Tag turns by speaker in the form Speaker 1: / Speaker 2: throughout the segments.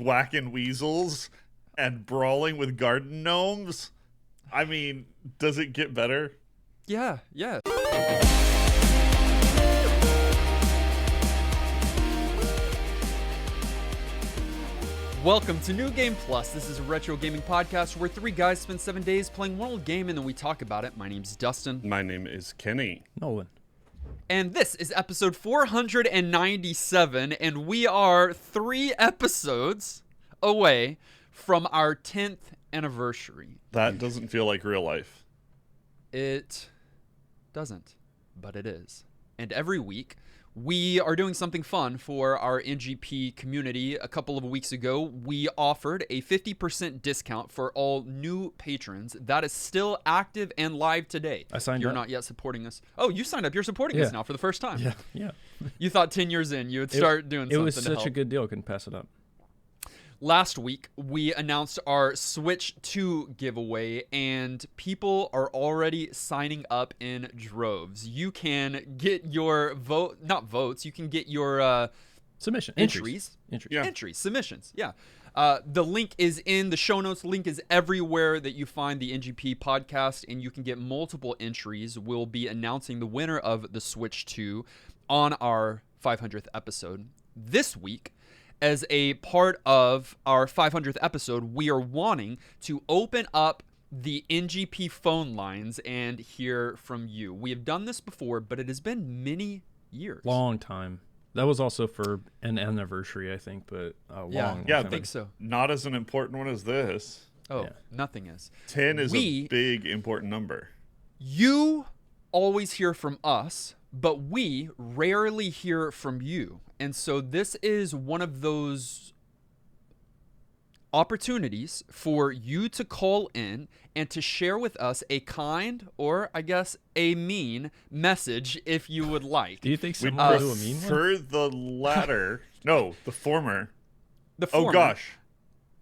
Speaker 1: whacking weasels and brawling with garden gnomes. I mean, does it get better?
Speaker 2: Yeah. Welcome to New Game Plus. This is a retro gaming podcast where three guys spend 7 days playing one old game and then we talk about it. My name's Dustin.
Speaker 1: My name is Kenny.
Speaker 3: Nolan.
Speaker 2: And this is episode 497, and we are 3 episodes away from our 10th anniversary.
Speaker 1: That doesn't feel like real life.
Speaker 2: It doesn't, but it is. And every week, we are doing something fun for our NGP community. A couple of weeks ago, we offered a 50% discount for all new patrons. That is still active and live today.
Speaker 3: I signed
Speaker 2: You're
Speaker 3: up.
Speaker 2: not yet supporting us. Oh, you signed up. You're supporting us now for the first time.
Speaker 3: Yeah.
Speaker 2: You thought 10 years in, you would start doing something.
Speaker 3: It was
Speaker 2: to
Speaker 3: such
Speaker 2: help.
Speaker 3: a good deal. Couldn't pass it up.
Speaker 2: Last week, we announced our Switch 2 giveaway, and people are already signing up in droves. You can get your you can get your
Speaker 3: Submission.
Speaker 2: entries.
Speaker 3: Yeah.
Speaker 2: Entries, submissions, yeah. The link is in the show notes. Link is everywhere that you find the NGP podcast, and you can get multiple entries. We'll be announcing the winner of the Switch 2 on our 500th episode. This week, as a part of our 500th episode, we are wanting to open up the NGP phone lines and hear from you. We have done this before, but it has been many years.
Speaker 3: Long time. That was also for an anniversary, I think, but long
Speaker 2: I
Speaker 3: time.
Speaker 2: think so.
Speaker 1: Not as an important one as this.
Speaker 2: Oh,
Speaker 3: Yeah.
Speaker 2: nothing is.
Speaker 1: 10 is a big, important number.
Speaker 2: You always hear from us, but we rarely hear from you. And so this is one of those opportunities for you to call in and to share with us a kind, or I guess a mean message if you would like.
Speaker 3: Do you think
Speaker 1: We
Speaker 3: someone will do a mean one?
Speaker 1: prefer the latter. No, the former.
Speaker 2: The former,
Speaker 1: Oh, gosh.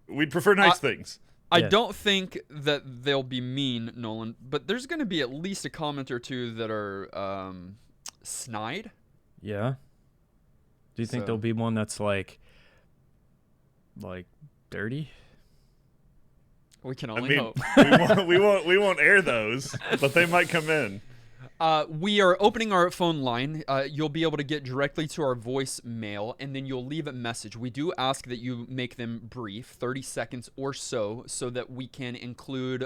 Speaker 1: We'd prefer nice things.
Speaker 2: I
Speaker 3: Yeah.
Speaker 2: don't think that they'll be mean, Nolan, but there's going to be at least a comment or two that are snide.
Speaker 3: Yeah. Do you think
Speaker 2: So-
Speaker 3: there'll be one that's like dirty?
Speaker 2: We can
Speaker 1: I
Speaker 2: only
Speaker 1: mean,
Speaker 2: hope.
Speaker 1: we won't air those, but they might come in.
Speaker 2: We are opening our phone line. You'll be able to get directly to our voicemail, and then you'll leave a message. We do ask that you make them brief, 30 seconds or so that we can include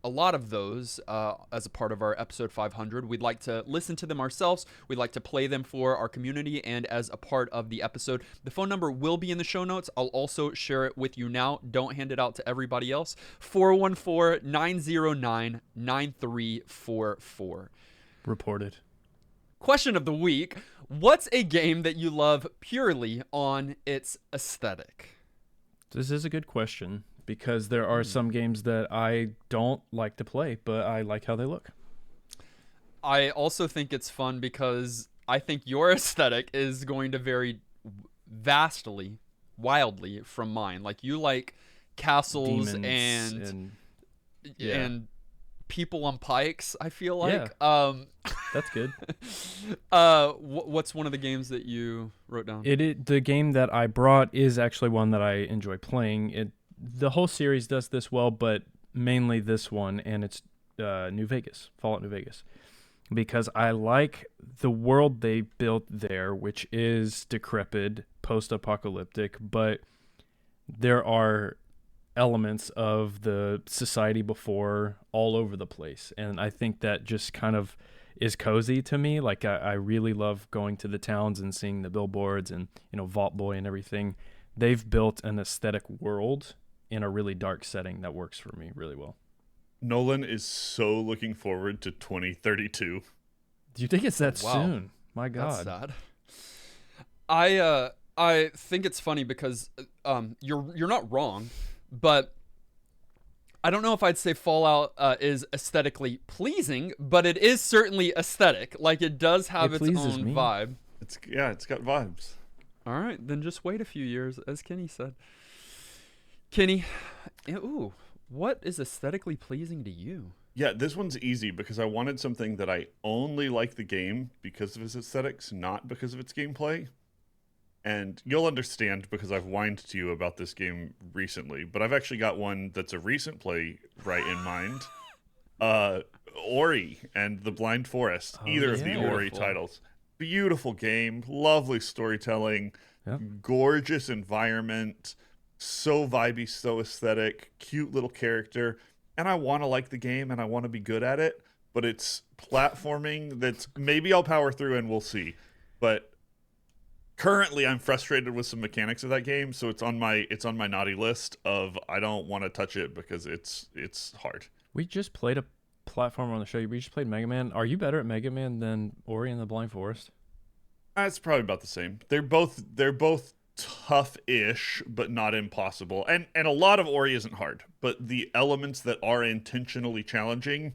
Speaker 2: a lot of those as a part of our episode 500. We'd like to listen to them ourselves. We'd like to play them for our community and as a part of the episode. The phone number will be in the show notes. I'll also share it with you now. Don't hand it out to everybody else. 414-909-9344.
Speaker 3: Reported.
Speaker 2: Question of the week. What's a game that you love purely on its aesthetic?
Speaker 3: This is a good question because there are some games that I don't like to play, but I like how they look.
Speaker 2: I also think it's fun because I think your aesthetic is going to vary vastly, wildly from mine. Like you like castles
Speaker 3: Demons
Speaker 2: and people on pikes, I feel like.
Speaker 3: That's good.
Speaker 2: What's one of the games that you wrote down?
Speaker 3: The game that I brought is actually one that I enjoy playing. The whole series does this well, but mainly this one, and it's Fallout New Vegas, because I like the world they built there, which is decrepit, post-apocalyptic, but there are elements of the society before all over the place, and I think that just kind of is cozy to me. Like I really love going to the towns and seeing the billboards and Vault Boy and everything. They've built an aesthetic world in a really dark setting that works for me really well.
Speaker 1: Nolan is so looking forward to 2032.
Speaker 3: Do you think it's that
Speaker 2: Wow.
Speaker 3: soon? My God.
Speaker 2: That's sad. I think it's funny because you're not wrong, but I don't know if I'd say Fallout is aesthetically pleasing, but it is certainly aesthetic. Like it does have its
Speaker 3: pleases
Speaker 2: own
Speaker 3: me.
Speaker 2: vibe.
Speaker 1: It's got vibes.
Speaker 2: All right, then just wait a few years, as Kenny said. Kenny, what is aesthetically pleasing to you?
Speaker 1: Yeah, this one's easy because I wanted something that I only like the game because of its aesthetics, not because of its gameplay. and you'll understand because I've whined to you about this game recently, but I've actually got one that's a recent play right in mind. Ori and the Blind Forest, either of the Ori
Speaker 2: Beautiful.
Speaker 1: titles. Beautiful game, lovely storytelling,
Speaker 3: Yep.
Speaker 1: gorgeous environment, so vibey, so aesthetic, cute little character. And I want to like the game and I want to be good at it, but it's platforming that's maybe I'll power through and we'll see. But currently I'm frustrated with some mechanics of that game, so it's on my naughty list of I don't want to touch it because it's hard.
Speaker 3: We just played a platform on the show. We just played Mega Man. Are you better at Mega Man than Ori and the Blind Forest?
Speaker 1: It's probably about the same. They're both tough-ish, but not impossible. And a lot of Ori isn't hard, but the elements that are intentionally challenging,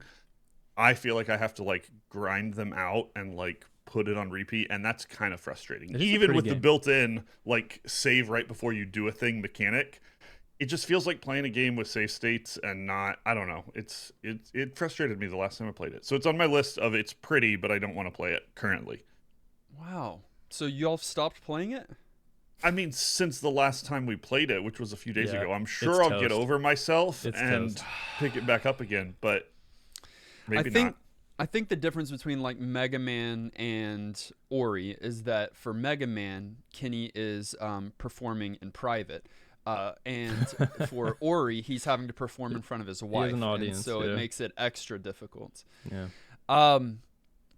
Speaker 1: I feel like I have to like grind them out and like put it on repeat, and that's kind of frustrating.
Speaker 3: It is a
Speaker 1: Even
Speaker 3: pretty
Speaker 1: with the
Speaker 3: game.
Speaker 1: built-in like save right before you do a thing mechanic, it just feels like playing a game with save states and not. I don't know. It frustrated me the last time I played it. So it's on my list of it's pretty, but I don't want to play it currently.
Speaker 2: Wow. So y'all stopped playing it?
Speaker 1: I mean, since the last time we played it, which was a few days
Speaker 3: Yeah,
Speaker 1: ago, I'm
Speaker 3: it's
Speaker 1: sure I'll get
Speaker 3: toast.
Speaker 1: over myself
Speaker 3: It's
Speaker 1: and
Speaker 3: toast.
Speaker 1: pick it back up again, but maybe not.
Speaker 2: I think the difference between like Mega Man and Ori is that for Mega Man, Kenny is performing in private. And for Ori, he's having to perform in front of his wife.
Speaker 3: an
Speaker 2: and
Speaker 3: audience,
Speaker 2: so
Speaker 3: yeah.
Speaker 2: it makes it extra difficult.
Speaker 3: Yeah.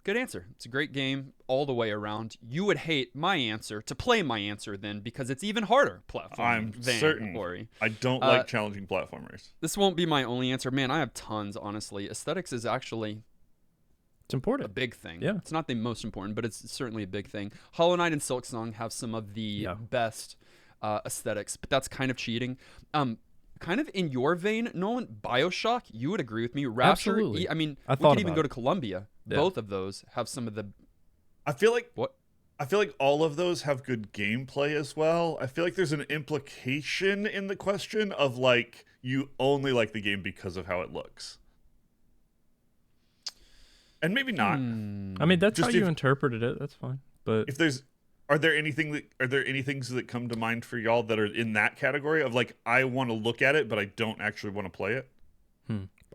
Speaker 2: Good answer. It's a great game all the way around. You would hate my answer to play my answer then because it's even harder platform
Speaker 1: I'm
Speaker 2: than
Speaker 1: certain.
Speaker 2: Ori.
Speaker 1: I don't like challenging platformers.
Speaker 2: This won't be my only answer. Man, I have tons, honestly. Aesthetics is actually
Speaker 3: It's
Speaker 2: a
Speaker 3: important.
Speaker 2: big thing.
Speaker 3: Yeah.
Speaker 2: It's not the most important, but it's certainly a big thing. Hollow Knight and Silksong have some of the
Speaker 3: Yeah.
Speaker 2: best aesthetics, but that's kind of cheating. Kind of in your vein, Nolan, BioShock, you would agree with me. Rapture,
Speaker 3: Absolutely.
Speaker 2: I mean,
Speaker 3: I
Speaker 2: we
Speaker 3: thought
Speaker 2: could even
Speaker 3: about
Speaker 2: go
Speaker 3: it.
Speaker 2: to Columbia.
Speaker 3: Yeah.
Speaker 2: Both of those have some of the
Speaker 1: I feel like
Speaker 2: what?
Speaker 1: all of those have good gameplay as well. I feel like there's an implication in the question of like you only like the game because of how it looks. And maybe not.
Speaker 3: I mean, that's
Speaker 1: Just
Speaker 3: how you
Speaker 1: if-
Speaker 3: interpreted it. That's fine. But
Speaker 1: If there's are there any things that come to mind for y'all that are in that category of like I want to look at it but I don't actually want to play it?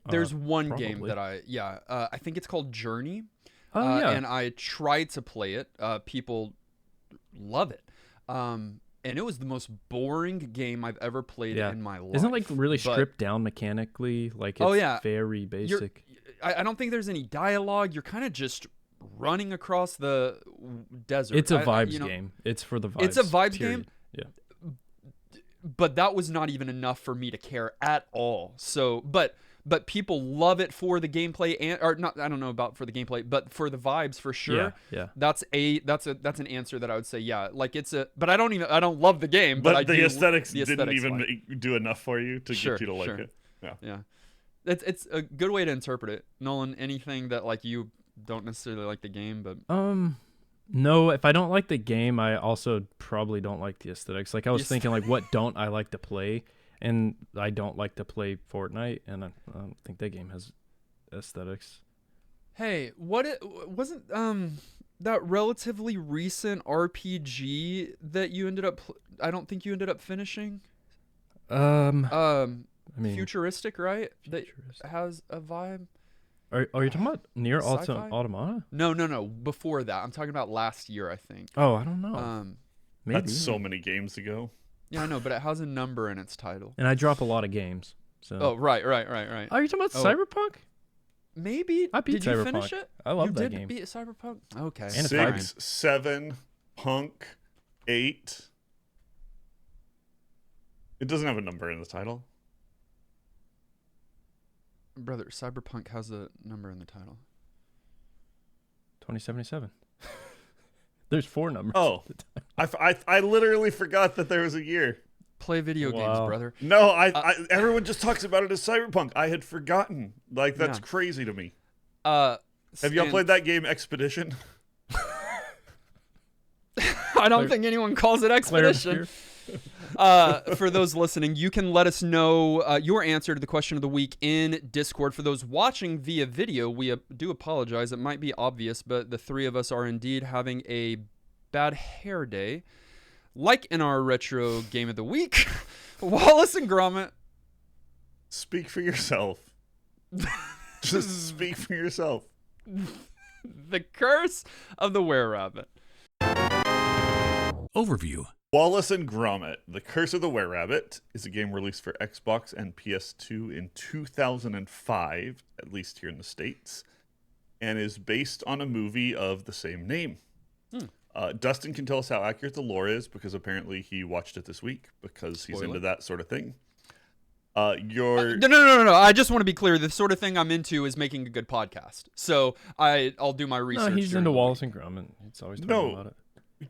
Speaker 2: There's one game
Speaker 3: probably.
Speaker 2: that I think it's called Journey.
Speaker 3: Oh, yeah.
Speaker 2: And I tried to play it. People love it. And it was the most boring game I've ever played
Speaker 3: Yeah.
Speaker 2: in my life.
Speaker 3: Isn't it like really
Speaker 2: But
Speaker 3: stripped down mechanically? Like it's
Speaker 2: Oh, yeah.
Speaker 3: very basic.
Speaker 2: I don't think there's any dialogue. You're kind of just running across the desert.
Speaker 3: It's a
Speaker 2: I-
Speaker 3: vibes
Speaker 2: you know,
Speaker 3: game. It's for the vibes.
Speaker 2: It's a vibes
Speaker 3: period.
Speaker 2: game?
Speaker 3: Yeah.
Speaker 2: But that was not even enough for me to care at all. So, but people love it for the gameplay and or not. I don't know about for the gameplay, but for the vibes for sure.
Speaker 3: Yeah.
Speaker 2: That's an answer that I would say. Yeah, like it's a. But I don't love the game.
Speaker 1: But
Speaker 2: I
Speaker 1: the
Speaker 2: do,
Speaker 1: aesthetics
Speaker 2: the
Speaker 1: didn't
Speaker 2: aesthetics
Speaker 1: even
Speaker 2: fine.
Speaker 1: do enough for you to
Speaker 2: Sure,
Speaker 1: get you to like
Speaker 2: sure.
Speaker 1: it. Yeah.
Speaker 2: Yeah, it's a good way to interpret it. Nolan, anything that like you don't necessarily like the game, but
Speaker 3: No, if I don't like the game, I also probably don't like the aesthetics. Like I was thinking, like, what don't I like to play? And I don't like to play Fortnite, and I don't think that game has aesthetics.
Speaker 2: hey, wasn't that relatively recent RPG that you ended up? I don't think you ended up finishing.
Speaker 3: I mean,
Speaker 2: Futuristic, right?
Speaker 3: futuristic.
Speaker 2: That has a vibe.
Speaker 3: Are you talking about Near
Speaker 2: Sci-fi?
Speaker 3: Automata?
Speaker 2: No. Before that, I'm talking about last year, I think.
Speaker 3: Oh, I don't know. Maybe.
Speaker 1: That's so many games ago.
Speaker 2: Yeah, I know, but it has a number in its title.
Speaker 3: And I drop a lot of games. So.
Speaker 2: Oh, right.
Speaker 3: Are you talking about
Speaker 2: Oh.
Speaker 3: Cyberpunk?
Speaker 2: Maybe.
Speaker 3: I beat
Speaker 2: Did you finish
Speaker 3: Cyberpunk.
Speaker 2: it?
Speaker 3: I love
Speaker 2: you
Speaker 3: that
Speaker 2: did
Speaker 3: game.
Speaker 2: beat Cyberpunk? Okay.
Speaker 3: And it's
Speaker 2: fine.
Speaker 1: 6, 7, Punk, 8. It doesn't have a number in the title.
Speaker 2: Brother, Cyberpunk has a number in the title.
Speaker 3: 2077. There's 4 numbers.
Speaker 1: Oh, I literally forgot that there was a year.
Speaker 2: Play video games,
Speaker 3: Wow.
Speaker 2: brother.
Speaker 1: No, everyone just talks about it as Cyberpunk. I had forgotten. Like that's
Speaker 2: Yeah.
Speaker 1: crazy to me.
Speaker 2: Have
Speaker 1: Have y'all played that game Expedition?
Speaker 2: I don't think anyone calls it Expedition. For those listening, you can let us know your answer to the question of the week in Discord. For those watching via video, we do apologize. It might be obvious, but the three of us are indeed having a bad hair day. like in our retro game of the week, Wallace and Gromit.
Speaker 1: Speak for yourself. Just speak for yourself.
Speaker 2: The Curse of the Were-Rabbit.
Speaker 4: Overview.
Speaker 1: Wallace and Gromit: The Curse of the Were-Rabbit is a game released for Xbox and PS2 in 2005, at least here in the States, and is based on a movie of the same name. Dustin can tell us how accurate the lore is because apparently he watched it this week because he's into that sort of thing.
Speaker 2: No. I just want to be clear. The sort of thing I'm into is making a good podcast. So I'll do my research.
Speaker 3: No, he's into Wallace and Gromit. He's always talking about it.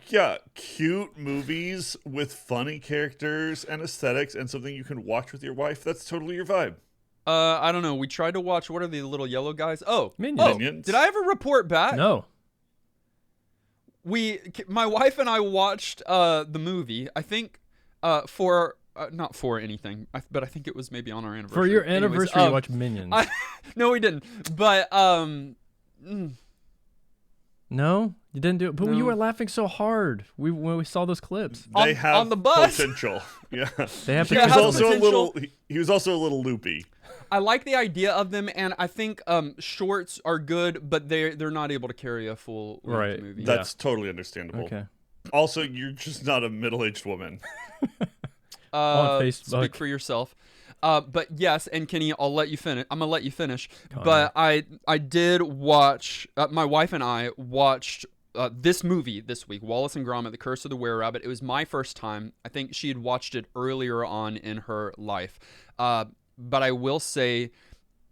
Speaker 1: Yeah, cute movies with funny characters and aesthetics and something you can watch with your wife. That's totally your vibe.
Speaker 2: I don't know. We tried to watch. What are the little yellow guys?
Speaker 1: Minions.
Speaker 2: Did I ever report back?
Speaker 3: No.
Speaker 2: My wife and I watched the movie. I think for not for anything, but I think it was maybe on our anniversary.
Speaker 3: For your anniversary, you watched Minions.
Speaker 2: No, we didn't. But
Speaker 3: No, you didn't do it. But
Speaker 2: No.
Speaker 3: you were laughing so hard when we saw those clips.
Speaker 1: They have
Speaker 2: on the bus.
Speaker 1: potential. Yeah,
Speaker 3: They have
Speaker 1: he
Speaker 2: Yeah,
Speaker 1: was
Speaker 2: it has
Speaker 1: also a
Speaker 2: potential.
Speaker 1: little. He was also a little loopy.
Speaker 2: I like the idea of them, and I think shorts are good, but they're not able to carry a full
Speaker 3: Right.
Speaker 2: movie.
Speaker 1: That's totally understandable.
Speaker 3: Okay.
Speaker 1: Also, you're just not a middle-aged woman.
Speaker 3: On Facebook.
Speaker 2: Speak for yourself. But yes, and Kenny, I'll let you finish. I'm gonna let you finish.
Speaker 3: Connor.
Speaker 2: But I did watch. My wife and I watched this movie this week, Wallace and Gromit: The Curse of the Were-Rabbit. It was my first time. I think she had watched it earlier on in her life. But I will say,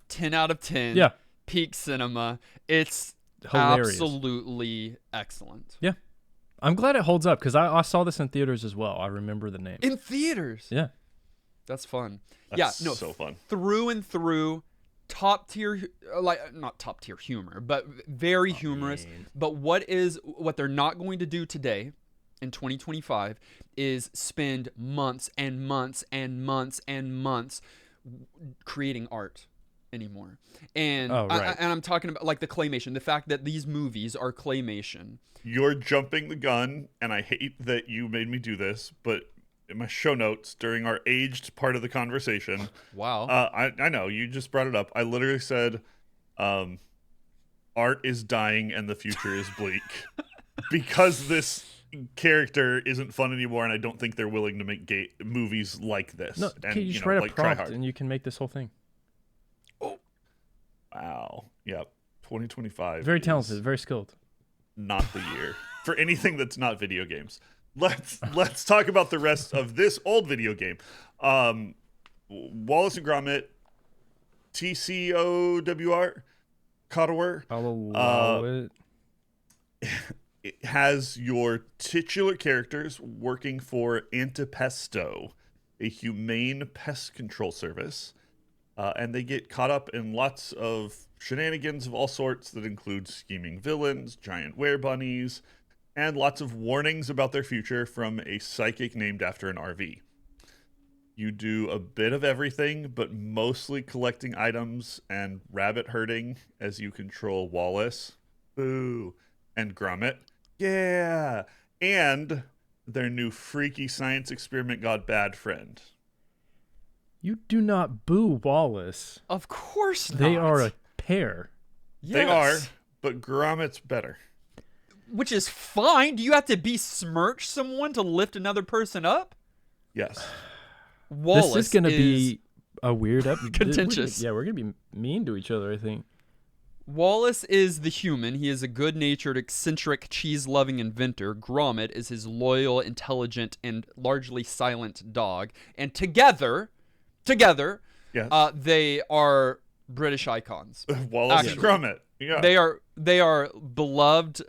Speaker 2: 10 out of 10.
Speaker 3: Yeah.
Speaker 2: Peak cinema. It's
Speaker 3: Hilarious.
Speaker 2: absolutely excellent.
Speaker 3: Yeah. I'm glad it holds up because I saw this in theaters as well. I remember the name.
Speaker 2: In theaters.
Speaker 3: Yeah.
Speaker 2: That's fun.
Speaker 1: That's
Speaker 2: yeah, no,
Speaker 1: so fun.
Speaker 2: Through and through, top tier, like not top tier humor, but very humorous. But what they're not going to do today in 2025 is spend months and months and months and months creating art anymore. And I'm talking about like the claymation, the fact that these movies are claymation.
Speaker 1: You're jumping the gun, and I hate that you made me do this, but in my show notes during our aged part of the conversation,
Speaker 2: Wow.
Speaker 1: I know you just brought it up. I literally said, art is dying and the future is bleak because this character isn't fun anymore, and I don't think they're willing to make movies like this.
Speaker 3: No,
Speaker 1: and
Speaker 3: okay, you just write a
Speaker 1: try
Speaker 3: prompt
Speaker 1: hard.
Speaker 3: and you can make this whole thing.
Speaker 1: Wow. Yep. 2025.
Speaker 3: Very
Speaker 1: is
Speaker 3: talented, very skilled.
Speaker 1: Not the year for anything that's not video games. Let's talk about the rest of this old video game. Wallace and Gromit, TCOWR, Cotawar.
Speaker 3: I'll allow it.
Speaker 1: It has your titular characters working for Antipesto, a humane pest control service, and they get caught up in lots of shenanigans of all sorts that include scheming villains, giant were-bunnies, and lots of warnings about their future from a psychic named after an RV. You do a bit of everything, but mostly collecting items and rabbit herding as you control Wallace, boo, and Gromit, yeah, and their new freaky science experiment god bad friend.
Speaker 3: You do not boo Wallace.
Speaker 2: Of course not.
Speaker 3: They are a pair.
Speaker 1: They are,
Speaker 2: Yes.
Speaker 1: but Gromit's better.
Speaker 2: Which is fine. Do you have to besmirch someone to lift another person up?
Speaker 1: Yes.
Speaker 2: Wallace
Speaker 3: This is going to be a weird episode.
Speaker 2: contentious.
Speaker 3: We're going to be mean to each other, I think.
Speaker 2: Wallace is the human. He is a good-natured, eccentric, cheese-loving inventor. Gromit is his loyal, intelligent, and largely silent dog. And together,
Speaker 1: Yes.
Speaker 2: they are British icons.
Speaker 1: Wallace and
Speaker 2: actually.
Speaker 1: Gromit. Yeah.
Speaker 2: They are beloved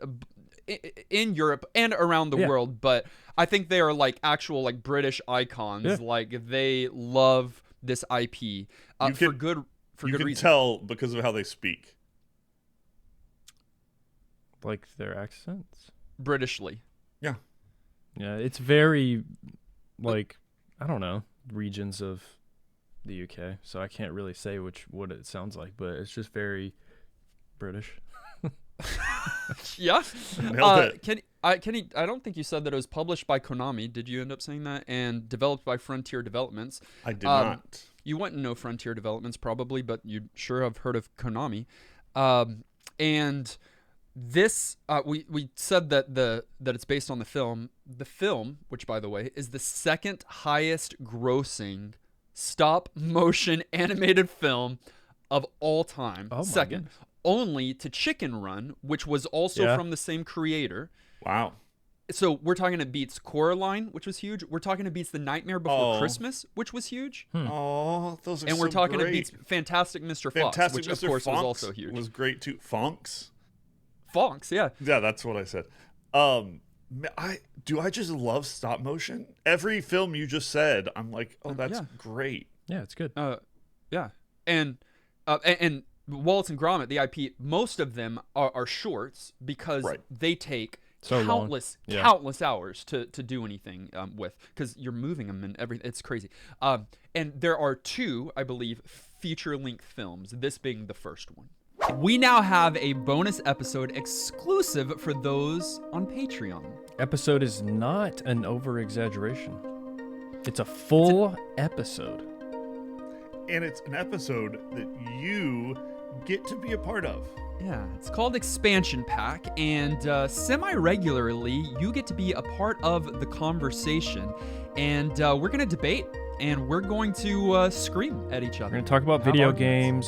Speaker 2: in Europe and around the world, but I think they are like actual like British icons.
Speaker 3: Yeah.
Speaker 2: Like they love this IP for good
Speaker 1: you can
Speaker 2: reason.
Speaker 1: tell because of how they speak.
Speaker 3: Like their accents.
Speaker 2: Britishly.
Speaker 1: Yeah.
Speaker 3: Yeah, it's very, like, I don't know, regions of the UK. So I can't really say what it sounds like, but it's just very British.
Speaker 2: Yeah.
Speaker 1: Nailed it.
Speaker 2: Kenny, I don't think you said that it was published by Konami. Did you end up saying that? And developed by Frontier Developments.
Speaker 1: I did not.
Speaker 2: You wouldn't know Frontier Developments probably, but you'd sure have heard of Konami. And this, we said that it's based on the film. The film, which by the way is the second highest grossing stop motion animated film of all time.
Speaker 3: Oh my
Speaker 2: second,
Speaker 3: goodness.
Speaker 2: only to Chicken Run, which was also from the same creator.
Speaker 1: Wow.
Speaker 2: So we're talking it beats Coraline, which was huge. We're talking it beats The Nightmare Before Christmas, which was huge.
Speaker 1: Oh, those are
Speaker 2: And we're
Speaker 1: so
Speaker 2: talking
Speaker 1: great.
Speaker 2: it beats Fantastic Mr. Fox,
Speaker 1: Fantastic
Speaker 2: which
Speaker 1: Mr.
Speaker 2: of course
Speaker 1: Fonks
Speaker 2: was also huge.
Speaker 1: Was great too. Fonks?
Speaker 2: Fonks, yeah.
Speaker 1: Yeah, that's what I said. I just love stop motion. Every film you just said, I'm like, oh, that's great.
Speaker 3: Yeah, it's good.
Speaker 2: Yeah. And Wallace and Gromit, the IP, most of them are shorts because they take countless hours to do anything with, because you're moving them and everything. It's crazy. And there are 2, I believe, feature-length films, this being the first one. We now have a bonus episode exclusive for those on Patreon.
Speaker 3: Episode is not an over-exaggeration. It's a full episode.
Speaker 1: And it's an episode that you get to be a part of.
Speaker 2: Yeah, it's called Expansion Pack, and semi-regularly, you get to be a part of the conversation, and we're going to debate, and we're going to scream at each other.
Speaker 3: We're going to talk about video games.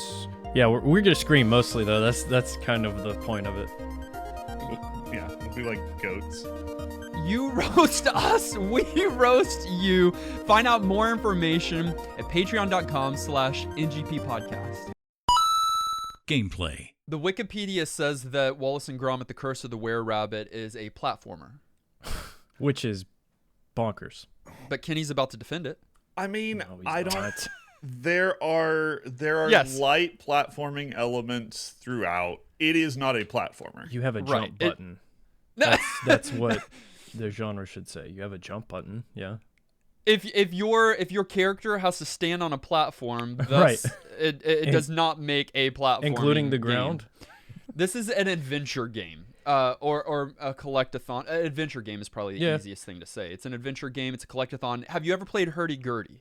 Speaker 3: Yeah, we're going to scream mostly, though. That's kind of the point of it.
Speaker 1: Yeah, we'll be like goats.
Speaker 2: You roast us, we roast you. Find out more information at patreon.com/NGP podcast.
Speaker 4: Gameplay.
Speaker 2: The Wikipedia says that Wallace and Gromit: The Curse of the Were-Rabbit is a platformer.
Speaker 3: Which is bonkers.
Speaker 2: But Kenny's about to defend it.
Speaker 1: I mean,
Speaker 3: No, he's
Speaker 1: I don't.
Speaker 3: not.
Speaker 1: There are
Speaker 2: Yes.
Speaker 1: light platforming elements throughout. It is not a platformer.
Speaker 3: You have a jump button. That's what the genre should say. You have a jump button. Yeah.
Speaker 2: If your character has to stand on a platform, thus it does not make a platform,
Speaker 3: including the
Speaker 2: game.
Speaker 3: ground.
Speaker 2: This is an adventure game, or a collectathon. An adventure game is probably the easiest thing to say. It's an adventure game. It's a collectathon. Have you ever played Hurdy-Gurdy?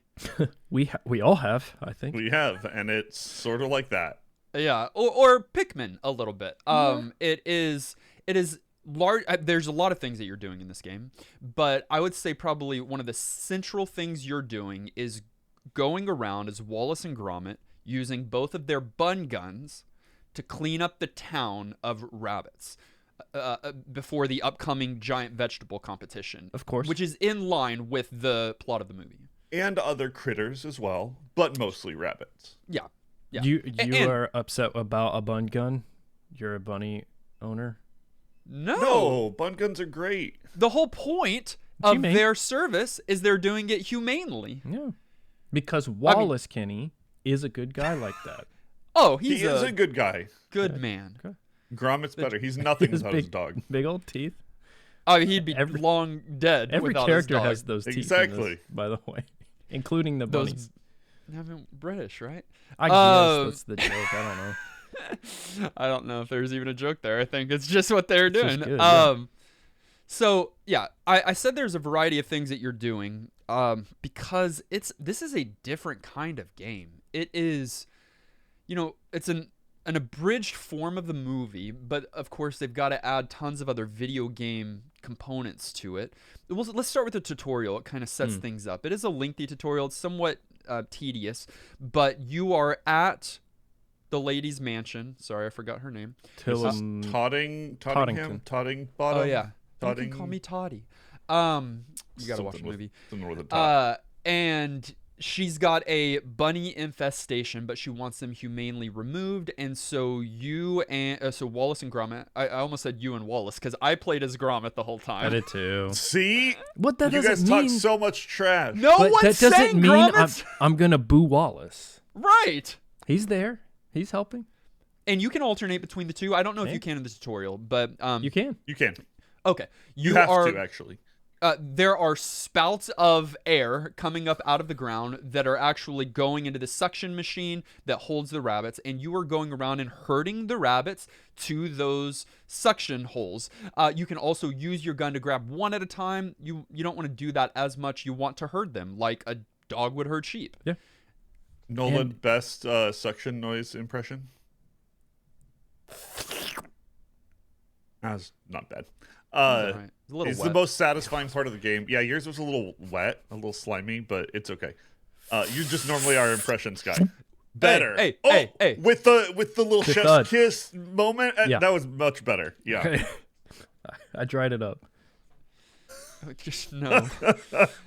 Speaker 3: We all have, I think.
Speaker 1: We have, and it's sort of like that.
Speaker 2: Yeah, or Pikmin a little bit. It is large. There's a lot of things that you're doing in this game, but I would say probably one of the central things you're doing is going around as Wallace and Gromit using both of their bun guns to clean up the town of rabbits before the upcoming giant vegetable competition.
Speaker 3: Of course.
Speaker 2: Which is in line with the plot of the movie.
Speaker 1: And other critters as well, but mostly rabbits.
Speaker 2: Yeah. Yeah.
Speaker 3: You are upset about a bun gun? You're a bunny owner?
Speaker 1: No, bun guns are great.
Speaker 2: The whole point of their service is they're doing it humanely.
Speaker 3: Yeah. Because Wallace Kenny is a good guy like that.
Speaker 2: Oh,
Speaker 1: He is a good guy.
Speaker 2: good man.
Speaker 3: Okay.
Speaker 1: Gromit's better. He's nothing without his dog.
Speaker 3: Big old teeth.
Speaker 2: Oh, he'd be long dead.
Speaker 3: Every
Speaker 2: without
Speaker 3: character
Speaker 2: his dog.
Speaker 3: has those teeth.
Speaker 1: Exactly.
Speaker 3: In this, by the way, including the bunnies.
Speaker 2: British, right?
Speaker 3: I guess that's the joke. I don't know.
Speaker 2: I don't know if there's even a joke there. I think it's just what they're doing.
Speaker 3: Good, yeah.
Speaker 2: So yeah, I said there's a variety of things that you're doing because this is a different kind of game. It is, it's an abridged form of the movie, but of course they've got to add tons of other video game components to it. Let's start with the tutorial. It kind of sets things up. It is a lengthy tutorial. It's somewhat tedious, but you are at the lady's mansion. Sorry, I forgot her name.
Speaker 1: Tottingham? Totting Bottom?
Speaker 2: Oh yeah. You can call me Toddy. You gotta watch the movie. And she's got a bunny infestation, but she wants them humanely removed. And so so Wallace and Gromit. I almost said you and Wallace because I played as Gromit the whole time.
Speaker 3: I did too.
Speaker 1: See?
Speaker 3: What that
Speaker 1: you
Speaker 3: doesn't
Speaker 1: guys
Speaker 3: mean?
Speaker 1: talk so much trash.
Speaker 2: No
Speaker 3: But
Speaker 2: one's
Speaker 3: that doesn't
Speaker 2: saying
Speaker 3: mean
Speaker 2: Gromit.
Speaker 3: I'm gonna boo Wallace.
Speaker 2: Right.
Speaker 3: He's there. He's helping.
Speaker 2: And you can alternate between the two. I don't know if
Speaker 3: Yeah.
Speaker 2: you can in the tutorial, but
Speaker 3: You can.
Speaker 1: You can.
Speaker 2: okay.
Speaker 1: You have to, actually.
Speaker 2: there are spouts of air coming up out of the ground that are actually going into the suction machine that holds the rabbits, and you are going around and herding the rabbits to those suction holes. You can also use your gun to grab one at a time. You don't want to do that as much. You want to herd them like a dog would herd sheep.
Speaker 3: Yeah.
Speaker 1: Nolan, best suction noise impression? That's not bad.
Speaker 2: Right. It's a little
Speaker 1: It's
Speaker 2: wet.
Speaker 1: the most satisfying part of the game. Yeah, yours was a little wet, a little slimy, but it's okay. You just normally are impressions guy. Better.
Speaker 2: Hey,
Speaker 1: oh,
Speaker 2: hey.
Speaker 1: With the little
Speaker 3: The
Speaker 1: chef's
Speaker 3: thud.
Speaker 1: kiss moment,
Speaker 3: Yeah.
Speaker 1: that was much better. Yeah.
Speaker 3: I dried it up.
Speaker 2: Just no.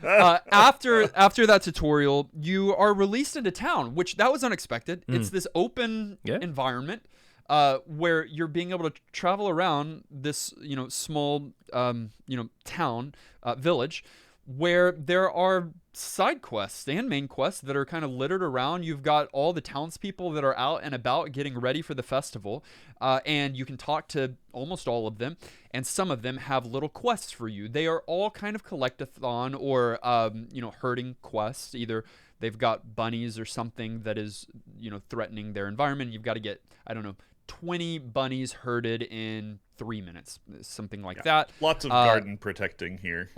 Speaker 2: After that tutorial, you are released into town, which that was unexpected. It's this open environment where you're being able to travel around this, small, town, village, where there are side quests and main quests that are kind of littered around. You've got all the townspeople that are out and about getting ready for the festival, and you can talk to almost all of them, and some of them have little quests for you. They are all kind of collect-a-thon or, herding quests. Either they've got bunnies or something that is, threatening their environment. You've got to get, 20 bunnies herded in 3 minutes, something like that.
Speaker 1: Lots of garden protecting here.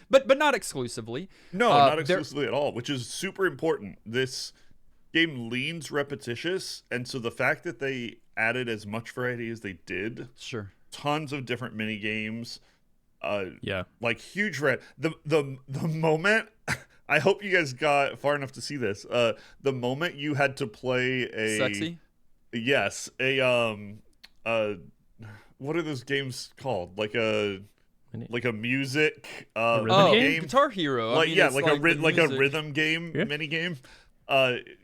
Speaker 2: But not exclusively.
Speaker 1: No, not exclusively at all, which is super important. This game leans repetitious, and so the fact that they added as much variety as they did,
Speaker 2: Sure.
Speaker 1: tons of different mini games, like huge the moment. I hope you guys got far enough to see this. The moment you had to play a
Speaker 2: Sexy?
Speaker 1: Yes, what are those games called? Like a music
Speaker 3: rhythm
Speaker 1: game?
Speaker 2: Guitar Hero.
Speaker 1: Like
Speaker 2: it's
Speaker 1: like a
Speaker 2: music.
Speaker 1: rhythm game, mini game.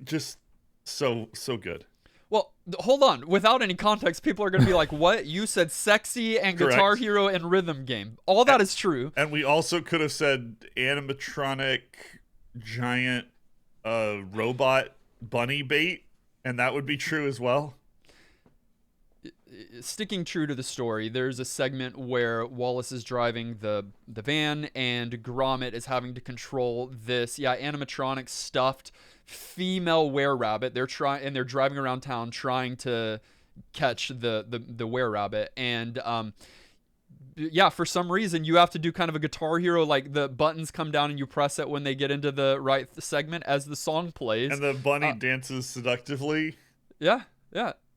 Speaker 1: Just so good.
Speaker 2: Well, hold on. Without any context, people are going to be like, what? You said sexy and
Speaker 1: Correct.
Speaker 2: Guitar Hero and rhythm game. All that is true.
Speaker 1: And we also could have said animatronic giant robot bunny bait, and that would be true as well.
Speaker 2: Sticking true to the story, there's a segment where Wallace is driving the van and Gromit is having to control this animatronic stuffed female were-rabbit. They're driving around town trying to catch the were-rabbit, and for some reason you have to do kind of a Guitar Hero, like the buttons come down and you press it when they get into the right segment as the song plays,
Speaker 1: And the bunny dances seductively.
Speaker 2: Yeah.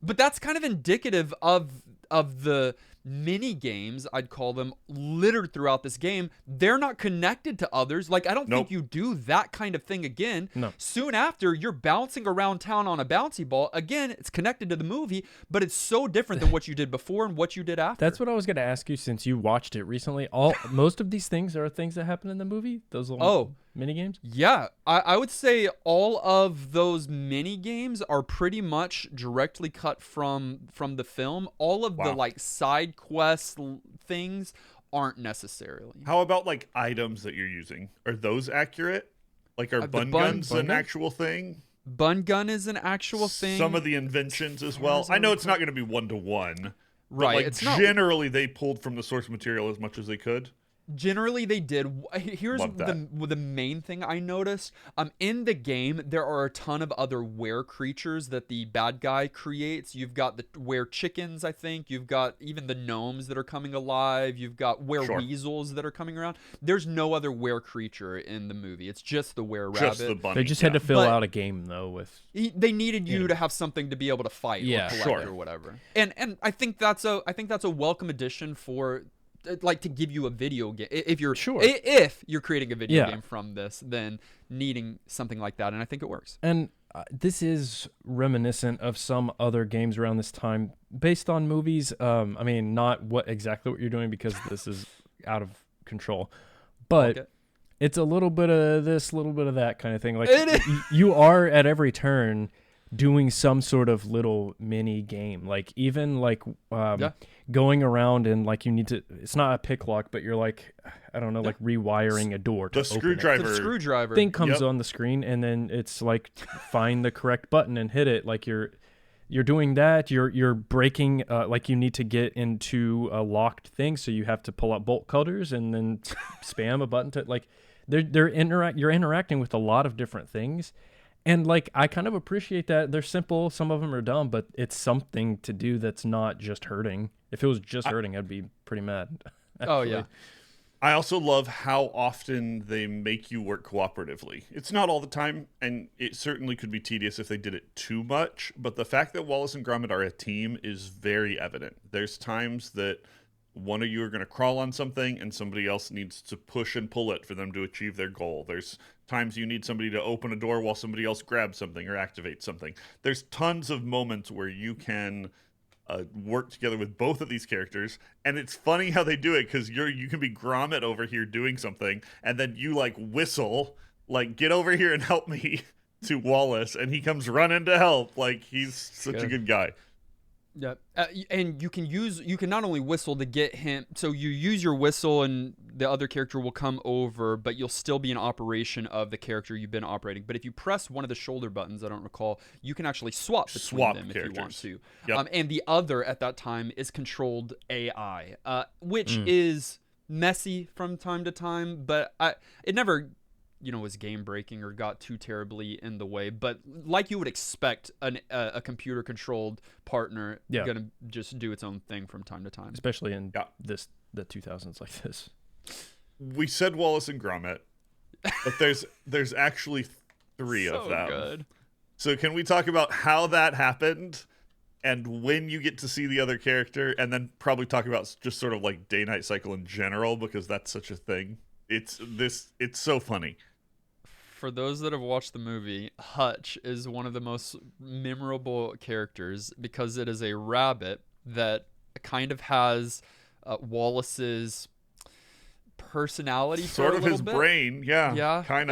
Speaker 2: But that's kind of indicative of the mini games, I'd call them, littered throughout this game. They're not connected to others. Like, I don't think you do that kind of thing again.
Speaker 3: No.
Speaker 2: Soon after, you're bouncing around town on a bouncy ball. Again, it's connected to the movie, but it's so different than what you did before and what you did after.
Speaker 3: That's what I was going to ask you since you watched it recently. Most of these things are things that happen in the movie? Those little mini games?
Speaker 2: Yeah, I would say all of those mini games are pretty much directly cut from the film. All of the like side quest things aren't necessarily.
Speaker 1: How about like items that you're using? Are those accurate? Like are bun guns an actual thing?
Speaker 2: Bun gun is an actual thing.
Speaker 1: Some of the inventions as well. I know it's not going to be 1-to-1.
Speaker 2: Right,
Speaker 1: Like
Speaker 2: it's not-
Speaker 1: generally they pulled from the source material as much as they could.
Speaker 2: Generally, they did. Here's
Speaker 1: Love that.
Speaker 2: the main thing I noticed. In the game, there are a ton of other were creatures that the bad guy creates. You've got the were chickens, I think. You've got even the gnomes that are coming alive. You've got were weasels that are coming around. There's no other were creature in the movie. It's just the were rabbit.
Speaker 1: Just the bunny.
Speaker 3: They just had to fill
Speaker 2: But-
Speaker 3: out a game, though, with...
Speaker 2: They needed you to have something to be able to fight
Speaker 3: Yeah,
Speaker 2: or collect
Speaker 1: sure.
Speaker 2: or whatever. And I think that's a welcome addition for, like, to give you a video game. If you're creating a video game from this, then needing something like that, and I think it works.
Speaker 3: And this is reminiscent of some other games around this time based on movies. I mean, not exactly what you're doing because this is out of control, but
Speaker 2: Okay.
Speaker 3: it's a little bit of this, little bit of that kind of thing. Like
Speaker 2: It is.
Speaker 3: you are at every turn doing some sort of little mini game, like even like going around and like you need to, it's not a pick lock, but you're like, I don't know, like rewiring a door to
Speaker 1: The
Speaker 3: open
Speaker 1: screwdriver.
Speaker 2: The screwdriver.
Speaker 3: it. Thing comes
Speaker 1: Yep.
Speaker 3: on the screen and then it's like find the correct button and hit it. Like you're doing that. You're breaking, like you need to get into a locked thing, so you have to pull out bolt cutters and then spam a button to like. You're interacting with a lot of different things, and like I kind of appreciate that. They're simple. Some of them are dumb, but it's something to do that's not just hurting. If it was just hurting, I'd be pretty mad.
Speaker 2: Oh yeah.
Speaker 1: I also love how often they make you work cooperatively. It's not all the time, and it certainly could be tedious if they did it too much, but the fact that Wallace and Gromit are a team is very evident. There's times that one of you are going to crawl on something and somebody else needs to push and pull it for them to achieve their goal. There's times you need somebody to open a door while somebody else grabs something or activates something. There's tons of moments where you can work together with both of these characters, and it's funny how they do it because you can be Gromit over here doing something, and then you like whistle, like get over here and help me to Wallace, and he comes running to help. Like he's such a good guy.
Speaker 2: Yeah, and you can not only whistle to get him, so you use your whistle and the other character will come over, but you'll still be in operation of the character you've been operating. But if you press one of the shoulder buttons, I don't recall, you can actually swap between them if you want to.
Speaker 1: Yep.
Speaker 2: And the other at that time is controlled AI, which is messy from time to time, but it never was game breaking or got too terribly in the way, but like you would expect a computer controlled partner gonna just do its own thing from time to time,
Speaker 3: especially in the 2000s like this.
Speaker 1: We said Wallace and Gromit, but there's actually three of them.
Speaker 2: Good.
Speaker 1: So can we talk about how that happened and when you get to see the other character, and then probably talk about just sort of like day-night cycle in general, because that's such a thing. It's so funny.
Speaker 2: For those that have watched the movie, Hutch is one of the most memorable characters because it is a rabbit that kind of has Wallace's personality,
Speaker 1: sort of his brain, kind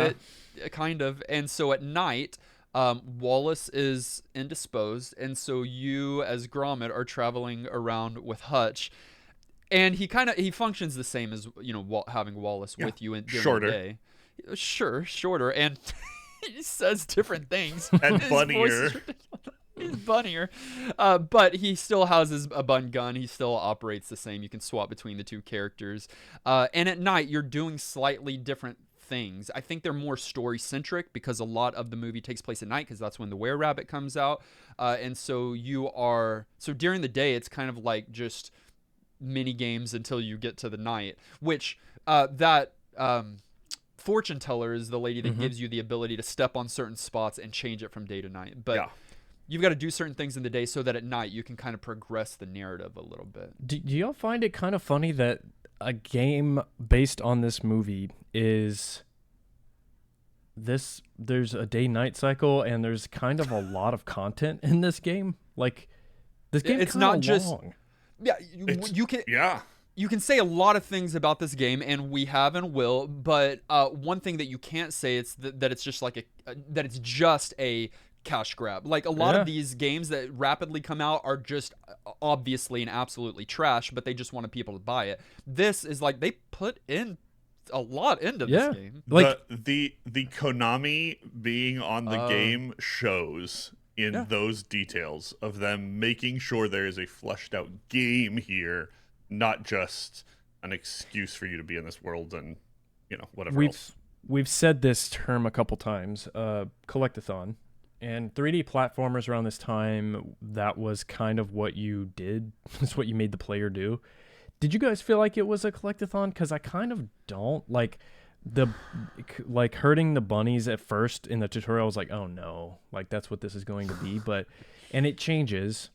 Speaker 2: of. And so at night, Wallace is indisposed, and so you as Gromit are traveling around with Hutch. And he functions the same as having Wallace with you during the day. Sure, shorter, and he says different things.
Speaker 1: And funnier.
Speaker 2: He's funnier, but he still has a bun gun. He still operates the same. You can swap between the two characters. And at night, you're doing slightly different things. I think they're more story centric because a lot of the movie takes place at night because that's when the Were-Rabbit comes out. And so during the day, it's kind of like just mini games until you get to the night, which fortune teller is the lady that gives you the ability to step on certain spots and change it from day to night. But you've got to do certain things in the day so that at night you can kind of progress the narrative a little bit.
Speaker 3: Do y'all find it kind of funny that a game based on this movie is there's a day-night cycle and there's kind of a lot of content in this game? Like this game
Speaker 2: it's not just
Speaker 3: long.
Speaker 2: You can say a lot of things about this game, and we have and will. But one thing that you can't say is that it's just like that it's just a cash grab. Like a lot of these games that rapidly come out are just obviously and absolutely trash, but they just wanted people to buy it. This is like they put in a lot into this game.
Speaker 1: Like the Konami being on the game shows in those details of them making sure there is a fleshed out game here. Not just an excuse for you to be in this world and, whatever else.
Speaker 3: We've said this term a couple times, collectathon. And 3D platformers around this time, that was kind of what you did. That's what you made the player do. Did you guys feel like it was a collectathon? Because I kind of don't. Like hurting the bunnies at first in the tutorial, I was like, oh no, like that's what this is going to be. And it changes.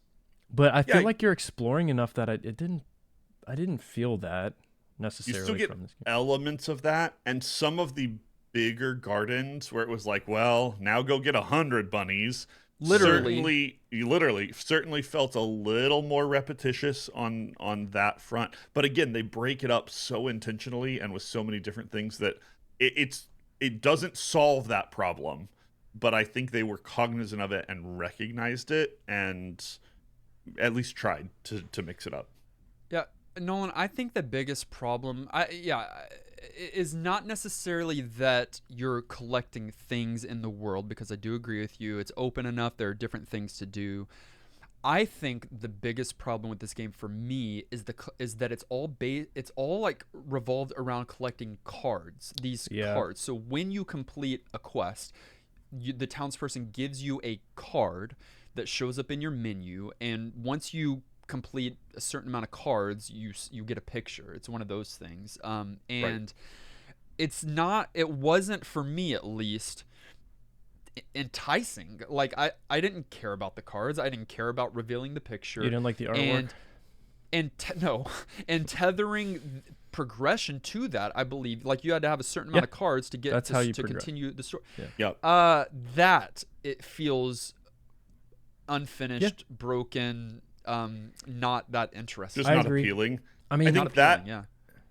Speaker 3: But I feel like you're exploring enough that I didn't feel that necessarily.
Speaker 1: You still get
Speaker 3: from this game.
Speaker 1: elements of that, and some of the bigger gardens where it was like, well, now go get 100 bunnies. Certainly felt a little more repetitious on that front. But again, they break it up so intentionally and with so many different things that it doesn't solve that problem. But I think they were cognizant of it and recognized it, and at least tried to mix it up.
Speaker 2: Yeah. Nolan, I think the biggest problem, is not necessarily that you're collecting things in the world, because I do agree with you. It's open enough. There are different things to do. I think the biggest problem with this game for me is that it's all like revolved around collecting cards. These
Speaker 3: Yeah.
Speaker 2: cards. So when you complete a quest, the townsperson gives you a card that shows up in your menu, and once you complete a certain amount of cards, you get a picture. It's one of those things. And it wasn't for me at least enticing. Like I didn't care about the cards. I didn't care about revealing the picture.
Speaker 3: You didn't like the artwork?
Speaker 2: No, and tethering progression to that, I believe, like you had to have a certain amount of cards to get
Speaker 3: That's how you
Speaker 2: to
Speaker 3: progress.
Speaker 2: continue the story.
Speaker 3: Yeah.
Speaker 1: Yep.
Speaker 2: That it feels unfinished, broken, not that interesting.
Speaker 1: Just
Speaker 3: I
Speaker 1: not
Speaker 3: agree.
Speaker 1: appealing.
Speaker 3: I mean,
Speaker 1: I
Speaker 2: Not
Speaker 1: think
Speaker 2: appealing,
Speaker 1: that,
Speaker 2: yeah.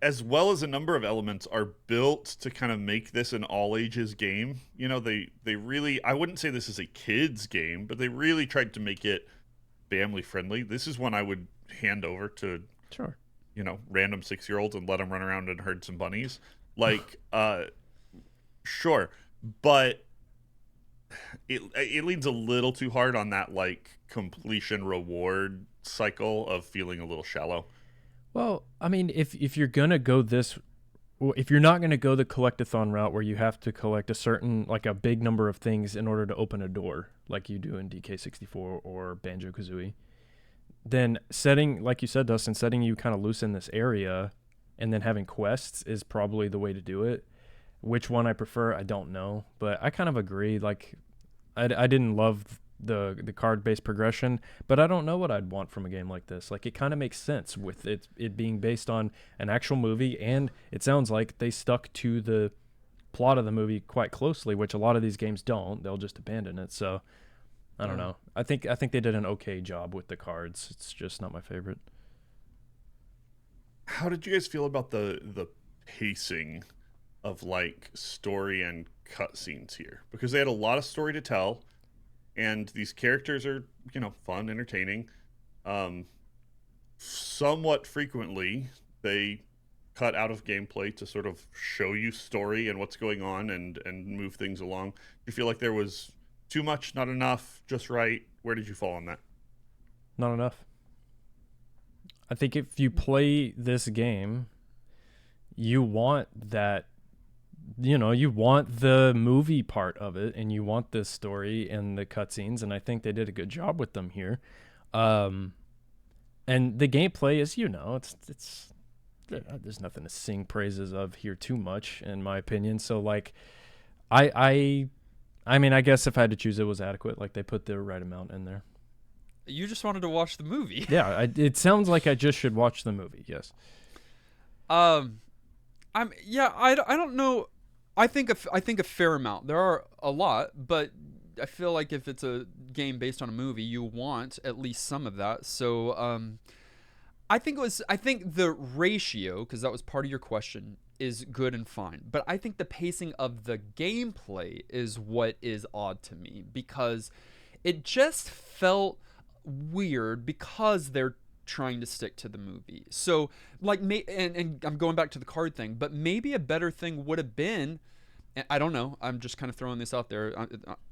Speaker 1: as well as a number of elements, are built to kind of make this an all ages game. You know, they really, I wouldn't say this is a kids game, but they really tried to make it family friendly. This is one I would hand over to,
Speaker 3: sure.
Speaker 1: you know, random 6-year-olds and let them run around and herd some bunnies. Like, sure, but it leans a little too hard on that like completion reward cycle of feeling a little shallow.
Speaker 3: Well, I mean, if you're gonna go if you're not gonna go the collectathon route where you have to collect a certain, like a big number of things in order to open a door, like you do in DK64 or Banjo-Kazooie, then setting, like you said, Dustin, setting you kind of loose in this area and then having quests is probably the way to do it. Which one I prefer, I don't know, but I kind of agree. Like, I didn't love the card-based progression, but I don't know what I'd want from a game like this. Like, it kind of makes sense with it being based on an actual movie, and it sounds like they stuck to the plot of the movie quite closely, which a lot of these games don't. They'll just abandon it. So I don't know. I think they did an okay job with the cards. It's just not my favorite.
Speaker 1: How did you guys feel about the pacing of like story and cutscenes here? Because they had a lot of story to tell, and these characters are, you know, fun, entertaining. Somewhat frequently, they cut out of gameplay to sort of show you story and what's going on and move things along. Do you feel like there was too much, not enough, just right? Where did you fall on that?
Speaker 3: Not enough. I think if you play this game, you want that, you know, you want the movie part of it, and you want the story and the cutscenes, and I think they did a good job with them here. And the gameplay is, you know, it's there's nothing to sing praises of here too much, in my opinion. So like, I mean, I guess if I had to choose, it was adequate. Like, they put the right amount in there.
Speaker 2: You just wanted to watch the movie.
Speaker 3: Yeah, it sounds like I just should watch the movie. Yes.
Speaker 2: I don't know. I think a fair amount. There are a lot, but I feel like if it's a game based on a movie, you want at least some of that. So I think the ratio, because that was part of your question, is good and fine. But I think the pacing of the gameplay is what is odd to me, because it just felt weird because they're trying to stick to the movie. So like, and I'm going back to the card thing, but maybe a better thing would have been, and I don't know, I'm just kind of throwing this out there,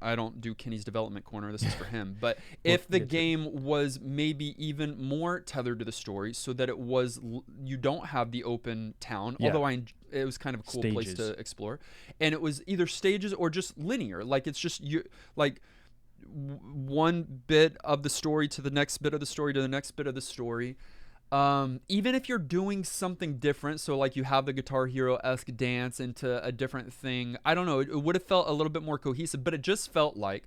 Speaker 2: I don't do Kenny's development corner, this is for him, but if the game was maybe even more tethered to the story, so that it was, you don't have the open town, although it was kind of a cool place to explore, and it was either stages or just linear, like it's just you, like one bit of the story to the next bit of the story to the next bit of the story. Even if you're doing something different, so like you have the Guitar Hero-esque dance into a different thing, I don't know, it would have felt a little bit more cohesive, but it just felt like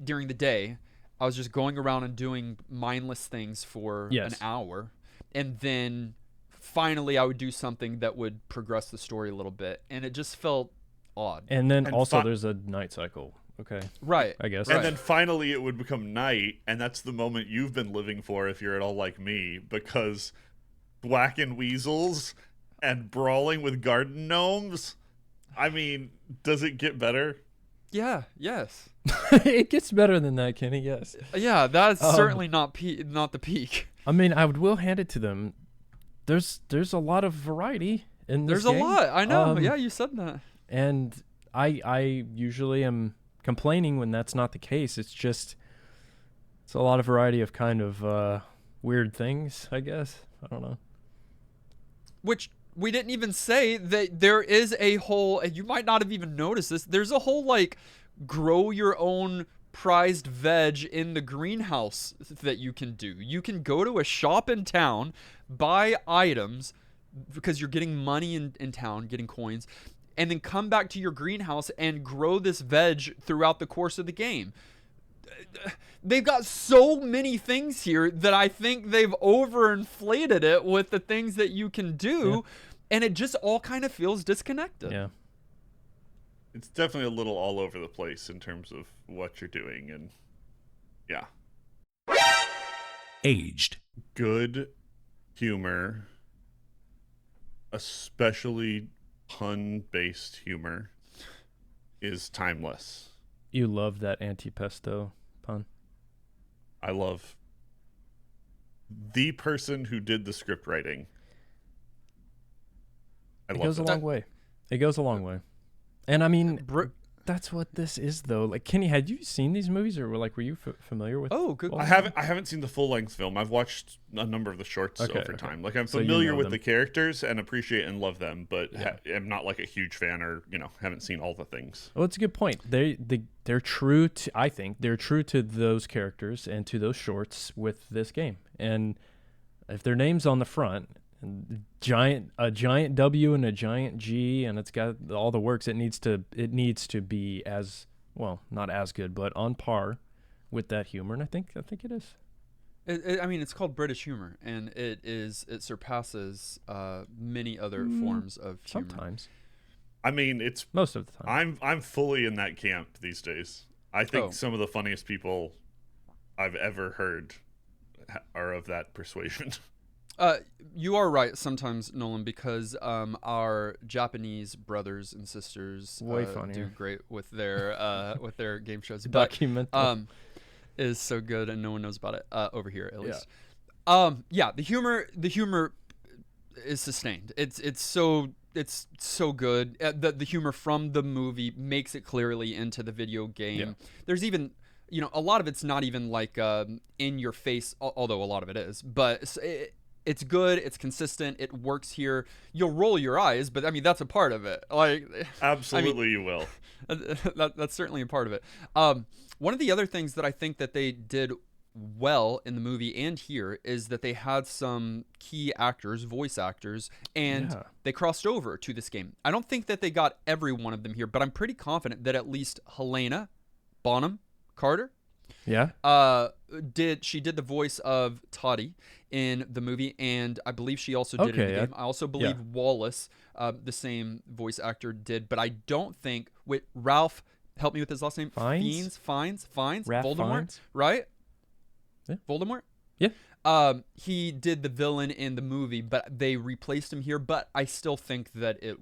Speaker 2: during the day I was just going around and doing mindless things for an hour, and then finally I would do something that would progress the story a little bit, and it just felt odd.
Speaker 3: And then also there's a night cycle. Okay.
Speaker 2: Right.
Speaker 3: I guess.
Speaker 1: And then finally it would become night, and that's the moment you've been living for if you're at all like me, because whacking weasels and brawling with garden gnomes, I mean, does it get better?
Speaker 2: Yeah, yes.
Speaker 3: It gets better than that, Kenny, yes.
Speaker 2: Yeah, that's certainly not the peak.
Speaker 3: I mean, I will hand it to them. There's a lot of variety in this game.
Speaker 2: There's a lot. I know. Yeah, you said that.
Speaker 3: And I usually am complaining when that's not the case. It's It's a lot of variety of kind of weird things, I guess. I don't know.
Speaker 2: Which we didn't even say that there is a whole, and you might not have even noticed this, there's a whole like grow your own prized veg in the greenhouse that you can do. You can go to a shop in town, buy items because you're getting money in town, getting coins, and then come back to your greenhouse and grow this veg throughout the course of the game. They've got so many things here that I think they've overinflated it with the things that you can do, and it just all kind of feels disconnected.
Speaker 3: Yeah.
Speaker 1: It's definitely a little all over the place in terms of what you're doing, and yeah.
Speaker 4: Aged.
Speaker 1: Good humor, especially pun-based humor, is timeless.
Speaker 3: You love that antipesto pun.
Speaker 1: I love the person who did the script writing.
Speaker 3: It goes a long way. It goes a long way. And I mean, that's what this is, though. Like, Kenny, had you seen these movies, or like, were you familiar with?
Speaker 2: Oh, good.
Speaker 1: I haven't seen the full length film. I've watched a number of the shorts over time. Like, I'm familiar with the characters and appreciate and love them, but I'm not like a huge fan, or haven't seen all the things.
Speaker 3: Well, it's a good point. They're true to. I think they're true to those characters and to those shorts with this game. And if their name's on the front, and a giant W and a giant G, and it's got all the works, it needs to be as well, not as good, but on par with that humor. And I think it is.
Speaker 2: I mean, it's called British humor, and it surpasses many other forms of humor.
Speaker 3: Sometimes.
Speaker 1: I mean, it's
Speaker 3: most of the time.
Speaker 1: I'm fully in that camp these days. I think some of the funniest people I've ever heard are of that persuasion.
Speaker 2: You are right sometimes, Nolan, because our Japanese brothers and sisters do great with their game shows.
Speaker 3: Documental.
Speaker 2: Is so good, and no one knows about it over here, at least. The humor is sustained. It's so good. The humor from the movie makes it clearly into the video game. Yeah. There's even a lot of it's not even like in your face, although a lot of it is, but it's good, it's consistent, it works here. You'll roll your eyes, but I mean, that's a part of it. Like,
Speaker 1: absolutely, you will.
Speaker 2: That's certainly a part of it. One of the other things that I think that they did well in the movie and here is that they had some key actors, voice actors, and they crossed over to this game. I don't think that they got every one of them here, but I'm pretty confident that at least Helena Bonham Carter did the voice of Toddy in the movie, and I believe she also did it in the game. I also believe Wallace, the same voice actor, did, but I don't think with Ralph, help me with his last name, Fiennes, Voldemort, Fiennes. Right?
Speaker 3: Yeah.
Speaker 2: Voldemort?
Speaker 3: Yeah.
Speaker 2: He did the villain in the movie, but they replaced him here, but I still think that it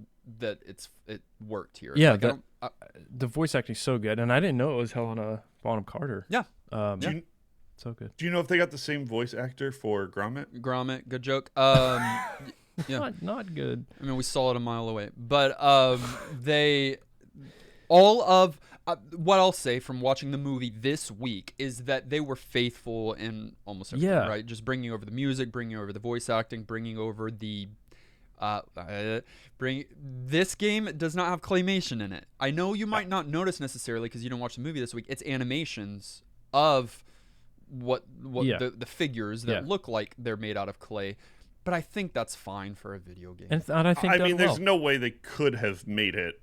Speaker 2: worked here.
Speaker 3: Yeah, like, the voice acting is so good, and I didn't know it was Helena Bonham Carter.
Speaker 2: Yeah.
Speaker 3: So good.
Speaker 1: Do you know if they got the same voice actor for Gromit?
Speaker 2: Gromit, good joke.
Speaker 3: Not good.
Speaker 2: I mean, we saw it a mile away, but what I'll say from watching the movie this week is that they were faithful in almost everything, right? Just bringing over the music, bringing over the voice acting, bringing over the this game does not have claymation in it. I know you might not notice necessarily because you didn't watch the movie this week. It's animations of what the figures that look like they're made out of clay, but I think that's fine for a video game.
Speaker 3: And I think
Speaker 1: there's no way they could have made it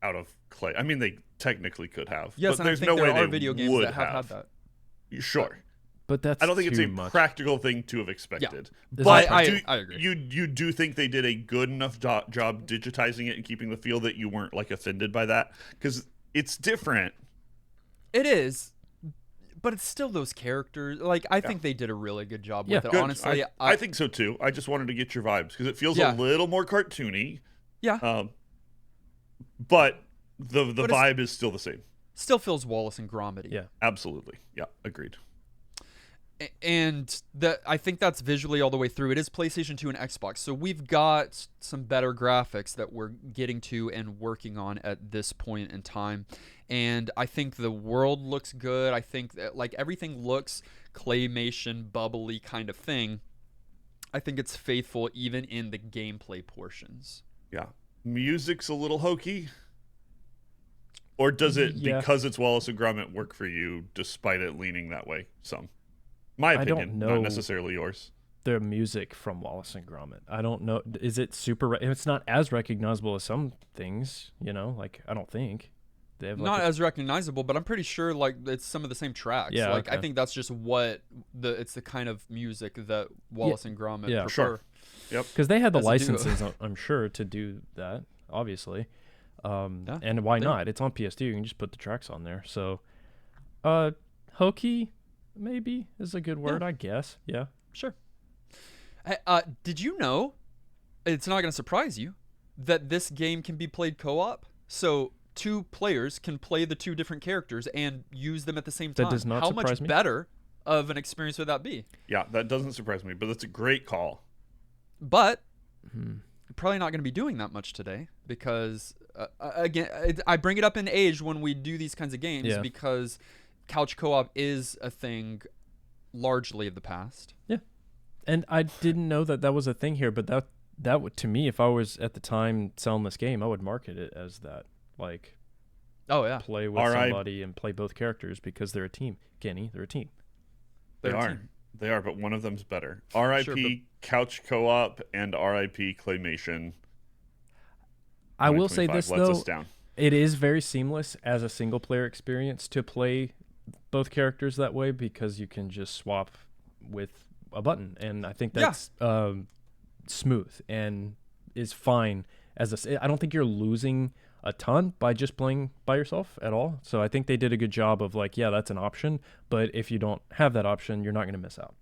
Speaker 1: out of clay. I mean, they technically could have.
Speaker 2: Yes,
Speaker 1: but
Speaker 2: and
Speaker 1: there's
Speaker 2: I think
Speaker 1: no
Speaker 2: there
Speaker 1: way
Speaker 2: are
Speaker 1: they
Speaker 2: video games
Speaker 1: would
Speaker 2: that have had that.
Speaker 1: Sure.
Speaker 3: But
Speaker 1: I don't think it's a
Speaker 3: much.
Speaker 1: practical thing to have expected.
Speaker 2: Yeah.
Speaker 1: But
Speaker 2: I agree.
Speaker 1: You do think they did a good enough job digitizing it and keeping the feel that you weren't like offended by that? Because it's different.
Speaker 2: It is. But it's still those characters. Like, I think they did a really good job with it.
Speaker 1: Good.
Speaker 2: Honestly,
Speaker 1: I think so too. I just wanted to get your vibes because it feels a little more cartoony.
Speaker 2: Yeah.
Speaker 1: But the vibe is still the same.
Speaker 2: Still feels Wallace and Gromit.
Speaker 3: Yeah.
Speaker 1: Absolutely. Yeah. Agreed.
Speaker 2: And I think that's visually all the way through. It is PlayStation 2 and Xbox, so we've got some better graphics that we're getting to and working on at this point in time. And I think the world looks good. I think that like everything looks claymation, bubbly kind of thing. I think it's faithful even in the gameplay portions.
Speaker 1: Yeah. Music's a little hokey. Or does it, because it's Wallace and Gromit, work for you despite it leaning that way? Some. My opinion,
Speaker 3: I don't know
Speaker 1: not necessarily yours.
Speaker 3: The music from Wallace and Gromit. I don't know. Is it super? It's not as recognizable as some things, like I don't think. They have
Speaker 2: not as recognizable, but I'm pretty sure like it's some of the same tracks.
Speaker 3: Yeah,
Speaker 2: like
Speaker 3: okay.
Speaker 2: I think that's just what it's the kind of music that Wallace and Gromit prefer.
Speaker 1: Sure. Yep.
Speaker 3: Because they had the
Speaker 2: As a duo.
Speaker 3: licenses, I'm sure, to do that, obviously. And why not? It's on PS2. You can just put the tracks on there. So, hokey, maybe, is a good word, I guess. Yeah.
Speaker 2: Sure. Hey, did you know, it's not going to surprise you, that this game can be played co-op? So 2 players can play the 2 different characters and use them at the same time.
Speaker 3: That does not
Speaker 2: How
Speaker 3: surprise
Speaker 2: much
Speaker 3: me.
Speaker 2: better of an experience would that be?
Speaker 1: Yeah, that doesn't surprise me, but that's a great call.
Speaker 2: But probably not going to be doing that much today because, again, I bring it up in age when we do these kinds of games because couch co-op is a thing largely of the past.
Speaker 3: Yeah. And I didn't know that was a thing here, but that would, to me, if I was at the time selling this game, I would market it as that. Like,
Speaker 2: oh yeah,
Speaker 3: play with somebody and play both characters because they're a team. Kenny, they're a team.
Speaker 1: They are, but one of them's better. R.I.P. Couch Co-op and R.I.P. Claymation.
Speaker 3: I will say this,
Speaker 1: lets
Speaker 3: though.
Speaker 1: us down.
Speaker 3: It is very seamless as a single-player experience to play both characters that way because you can just swap with a button. And I think that's smooth and is fine. I don't think you're losing a ton by just playing by yourself at all. So I think they did a good job of like, yeah, that's an option. But if you don't have that option, you're not going to miss out.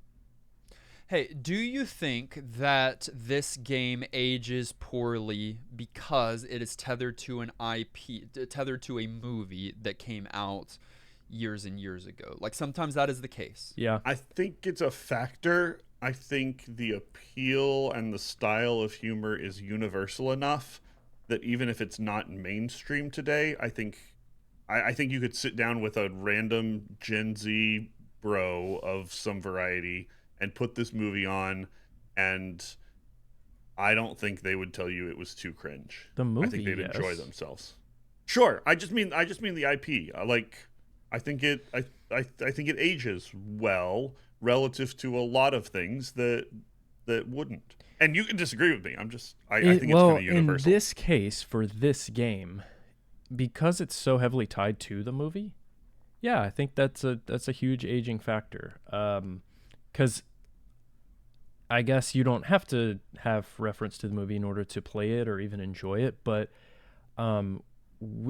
Speaker 2: Hey, do you think that this game ages poorly because it is tethered to an IP, tethered to a movie that came out years and years ago? Like sometimes that is the case.
Speaker 3: Yeah.
Speaker 1: I think it's a factor. I think the appeal and the style of humor is universal enough that even if it's not mainstream today, I think you could sit down with a random Gen Z bro of some variety and put this movie on, and I don't think they would tell you it was too cringe.
Speaker 3: The movie,
Speaker 1: I think they'd enjoy themselves. Sure, I just mean the IP. I think it ages well relative to a lot of things that wouldn't. And you can disagree with me. I think it's kind of universal.
Speaker 3: In this case, for this game, because it's so heavily tied to the movie, yeah, I think that's a huge aging factor. Because I guess you don't have to have reference to the movie in order to play it or even enjoy it, but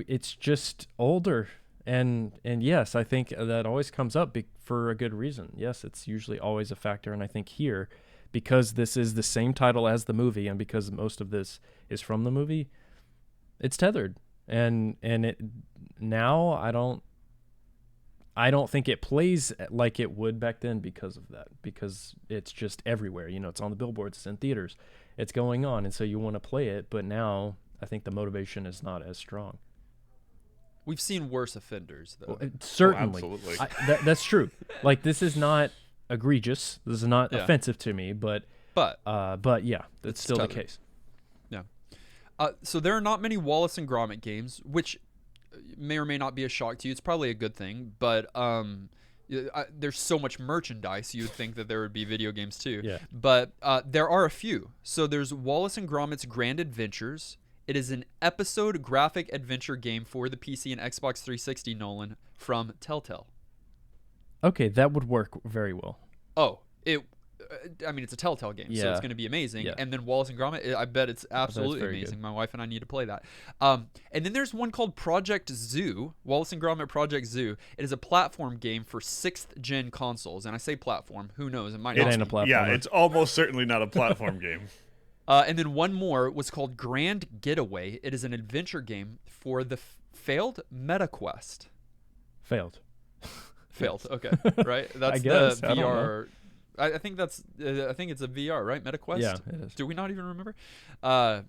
Speaker 3: it's just older. And yes, I think that always comes up for a good reason. Yes, it's usually always a factor, and I think here, because this is the same title as the movie, and because most of this is from the movie, it's tethered. And it now I don't think it plays like it would back then because of that. Because it's just everywhere. It's on the billboards, it's in theaters, it's going on, and so you want to play it. But now I think the motivation is not as strong.
Speaker 2: We've seen worse offenders, though.
Speaker 3: Well, certainly,
Speaker 1: absolutely.
Speaker 3: That's true. Like this is not egregious. This is not offensive to me, but yeah, that's still
Speaker 2: tethered.
Speaker 3: the case.
Speaker 2: Yeah. So there are not many Wallace and Gromit games, which may or may not be a shock to you. It's probably a good thing, but there's so much merchandise, you'd think that there would be video games too.
Speaker 3: Yeah.
Speaker 2: But there are a few. So there's Wallace and Gromit's Grand Adventures. It is an episode graphic adventure game for the PC and Xbox 360, Nolan, from Telltale.
Speaker 3: Okay, that would work very well.
Speaker 2: Oh, it's a Telltale game, so
Speaker 3: Yeah.
Speaker 2: it's going to be amazing.
Speaker 3: Yeah.
Speaker 2: And then Wallace and Gromit, I bet it's absolutely
Speaker 3: very
Speaker 2: amazing.
Speaker 3: good.
Speaker 2: My wife and I need to play that. And then there's one called Project Zoo, Wallace and Gromit Project Zoo. It is a platform game for 6th gen consoles. And I say platform, who knows? It might
Speaker 3: It
Speaker 2: not
Speaker 3: ain't a
Speaker 2: be.
Speaker 3: platform.
Speaker 1: Yeah, it's almost certainly not a platform game.
Speaker 2: And then one more was called Grand Getaway. It is an adventure game for the failed MetaQuest.
Speaker 3: Failed.
Speaker 2: Failed. Okay, right. That's
Speaker 3: guess.
Speaker 2: the
Speaker 3: I don't know.
Speaker 2: VR. I think that's. I think it's a VR, right? MetaQuest.
Speaker 3: Yeah, it is.
Speaker 2: Do we not even remember?
Speaker 1: I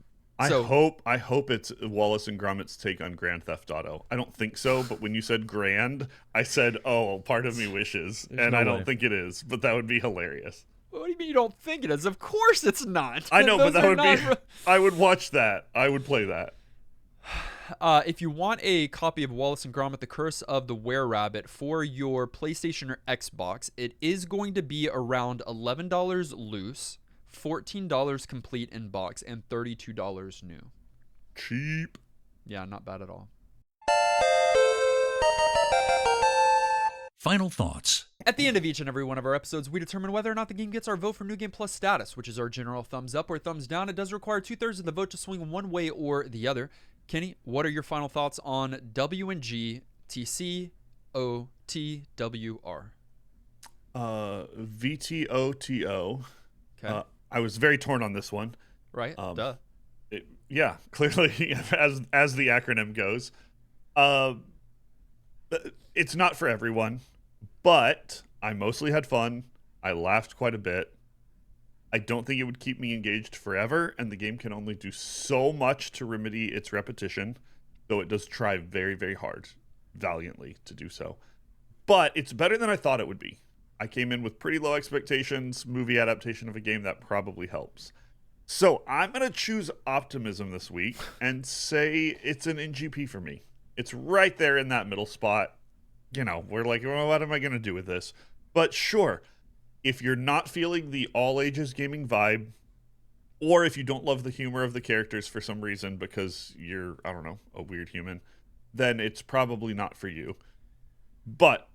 Speaker 2: So
Speaker 1: hope it's Wallace and Gromit's take on Grand Theft Auto. I don't think so, but when you said grand, I said, "Oh, part of me wishes,"
Speaker 3: There's
Speaker 1: and
Speaker 3: no
Speaker 1: I
Speaker 3: way.
Speaker 1: don't think it is, but that would be hilarious.
Speaker 2: what do you mean you don't think it is? Of course it's not.
Speaker 1: I know, but
Speaker 2: Those
Speaker 1: that
Speaker 2: are
Speaker 1: would be.
Speaker 2: not-
Speaker 1: I would watch that. I would play that.
Speaker 2: If you want a copy of Wallace and Gromit: The Curse of the Were-Rabbit for your PlayStation or Xbox, it is going to be around $11 loose, $14 complete in box, and $32 new.
Speaker 1: Cheap.
Speaker 2: Yeah, not bad at all.
Speaker 4: Final thoughts.
Speaker 2: At the end of each and every one of our episodes, we determine whether or not the game gets our vote for New Game Plus status, which is our general thumbs up or thumbs down. It does require 2/3 of the vote to swing one way or the other. Kenny, what are your final thoughts on WNG TCOTWR?
Speaker 1: VTOTO.
Speaker 2: Okay,
Speaker 1: I was very torn on this one.
Speaker 2: right? Duh.
Speaker 1: Yeah, clearly, as the acronym goes. It's not for everyone, but I mostly had fun. I laughed quite a bit. I don't think it would keep me engaged forever, and the game can only do so much to remedy its repetition, though it does try very, very hard, valiantly, to do so. But it's better than I thought it would be. I came in with pretty low expectations. Movie adaptation of a game, that probably helps. So I'm going to choose optimism this week and say it's an NGP for me. It's right there in that middle spot. You know, we're like, well, what am I going to do with this? But sure, if you're not feeling the all ages gaming vibe, or if you don't love the humor of the characters for some reason because you're, I don't know, a weird human, then it's probably not for you. But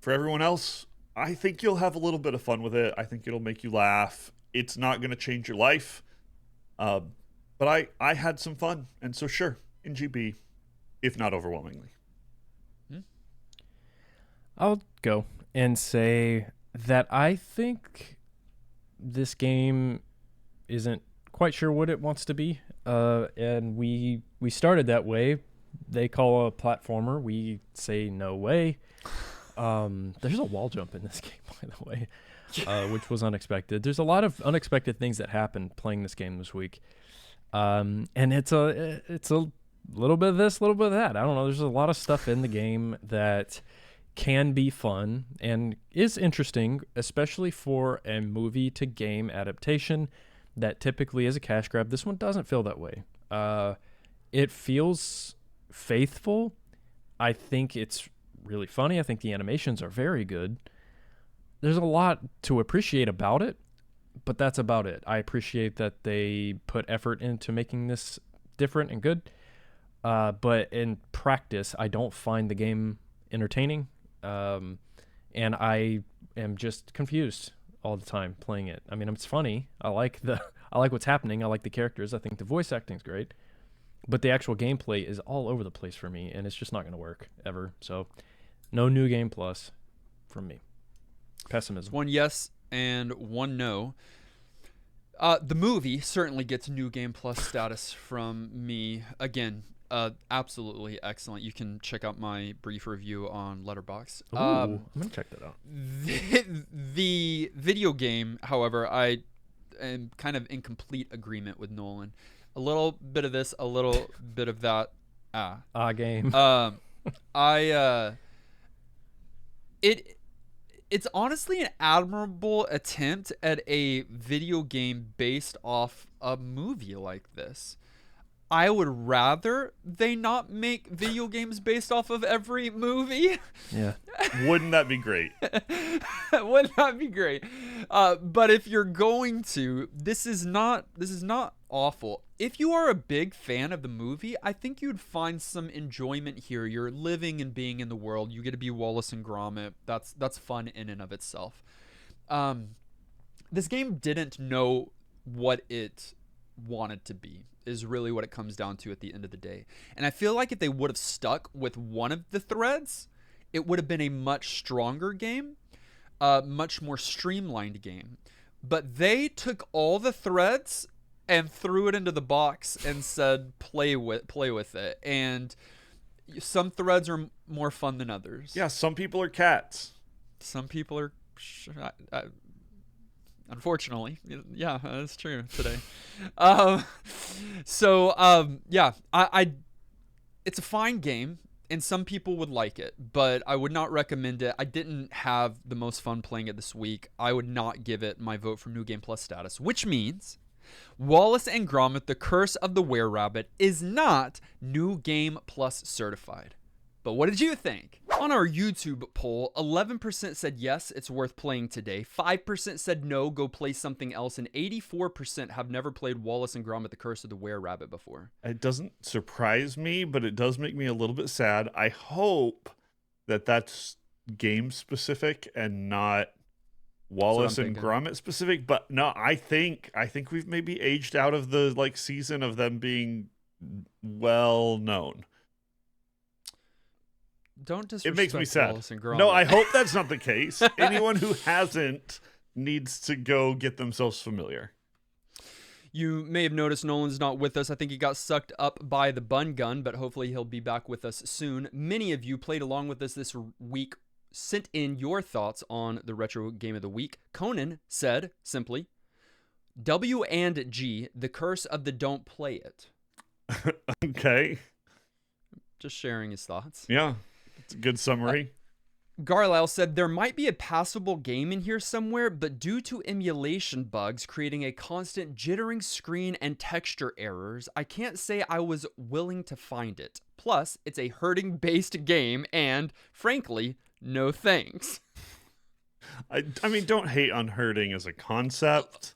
Speaker 1: for everyone else, I think you'll have a little bit of fun with it. I think it'll make you laugh. It's not going to change your life. But I had some fun. And so sure, in GB, if not overwhelmingly.
Speaker 3: I'll go and say that I think this game isn't quite sure what it wants to be. And we started that way. They call a platformer. We say no way. There's a wall jump in this game, by the way, which was unexpected. There's a lot of unexpected things that happened playing this game this week. And it's a little bit of this, a little bit of that. I don't know. There's a lot of stuff in the game that can be fun and is interesting, especially for a movie to game adaptation that typically is a cash grab. This one doesn't feel that way. It feels faithful. I think it's really funny. I think the animations are very good. There's a lot to appreciate about it, but that's about it. I appreciate that they put effort into making this different and good. But in practice, I don't find the game entertaining. And I am just confused all the time playing it. I mean, it's funny. I like what's happening. I like the characters. I think the voice acting's great, but the actual gameplay is all over the place for me, and it's just not going to work ever. So no New Game Plus from me. Pessimism.
Speaker 2: One yes and one no. The movie certainly gets New Game Plus status from me. Again, absolutely excellent. You can check out my brief review on Letterboxd.
Speaker 3: Ooh, I'm going to check that out.
Speaker 2: The video game, however, I am kind of in complete agreement with Nolan. A little bit of this, a little bit of that.
Speaker 3: Game.
Speaker 2: It's honestly an admirable attempt at a video game based off a movie like this. I would rather they not make video games based off of every movie.
Speaker 3: Yeah.
Speaker 1: Wouldn't that be great?
Speaker 2: Wouldn't that be great? But if you're going to, this is not awful. If you are a big fan of the movie, I think you'd find some enjoyment here. You're living and being in the world. You get to be Wallace and Gromit. That's fun in and of itself. This game didn't know what it wanted to be, is really what it comes down to at the end of the day. And I feel like if they would have stuck with one of the threads, it would have been a much stronger game, much more streamlined game. But they took all the threads and threw it into the box and said, play with it. And some threads are more fun than others.
Speaker 1: Yeah, some people are cats.
Speaker 2: Some people are. Unfortunately, yeah, that's true today. Yeah, I it's a fine game, and some people would like it, but I would not recommend it. I didn't have the most fun playing it this week. I would not give it my vote for New Game Plus status, which means Wallace and Gromit: The Curse of the Were-Rabbit is not New Game Plus certified. But what did you think? On our YouTube poll, 11% said yes, it's worth playing today. 5% said no, go play something else. And 84% have never played Wallace and Gromit: The Curse of the Were-Rabbit before.
Speaker 1: It doesn't surprise me, but it does make me a little bit sad. I hope that that's game specific and not Wallace and Gromit specific. But no, I think we've maybe aged out of the like season of them being well known.
Speaker 2: Don't disrespect
Speaker 1: It makes me sad.
Speaker 2: Wallace and Gromit.
Speaker 1: No, I hope that's not the case. Anyone who hasn't needs to go get themselves familiar.
Speaker 2: You may have noticed Nolan's not with us. I think he got sucked up by the bun gun, but hopefully he'll be back with us soon. Many of you played along with us this week, sent in your thoughts on the retro game of the week. Conan said simply, W and G, The Curse of the Don't Play It.
Speaker 1: Okay.
Speaker 2: Just sharing his thoughts.
Speaker 1: Yeah. It's a good summary.
Speaker 2: Garlisle said, there might be a passable game in here somewhere, but due to emulation bugs creating a constant jittering screen and texture errors, I can't say I was willing to find it. Plus, it's a herding-based game, and, frankly, no thanks.
Speaker 1: I mean, don't hate on herding as a concept.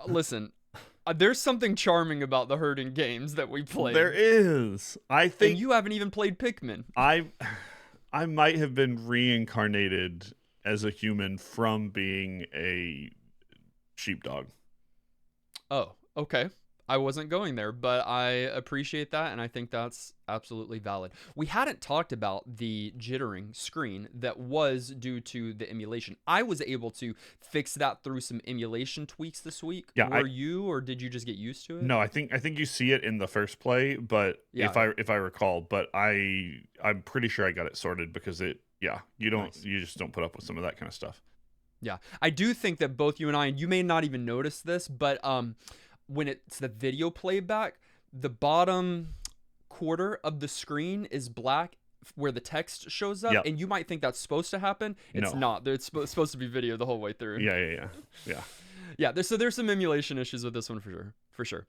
Speaker 2: Listen, there's something charming about the herding games that we play.
Speaker 1: There is. I think
Speaker 2: and you haven't even played Pikmin.
Speaker 1: I might have been reincarnated as a human from being a sheepdog.
Speaker 2: Oh, okay. I wasn't going there, but I appreciate that, and I think that's absolutely valid. We hadn't talked about the jittering screen that was due to the emulation. I was able to fix that through some emulation tweaks this week.
Speaker 1: Yeah,
Speaker 2: Were you, or did you just get used to it?
Speaker 1: No, I think you see it in the first play, but
Speaker 2: Yeah.
Speaker 1: if I recall, but I'm pretty sure I got it sorted because you just don't put up with some of that kind of stuff.
Speaker 2: Yeah, I do think that both you and I, and you may not even notice this, but when it's the video playback, the bottom quarter of the screen is black where the text shows up,
Speaker 1: Yep.
Speaker 2: and you might think that's supposed to happen. It's
Speaker 1: No.
Speaker 2: not. It's supposed to be video the whole way through.
Speaker 1: Yeah.
Speaker 2: Yeah, there's some emulation issues with this one for sure.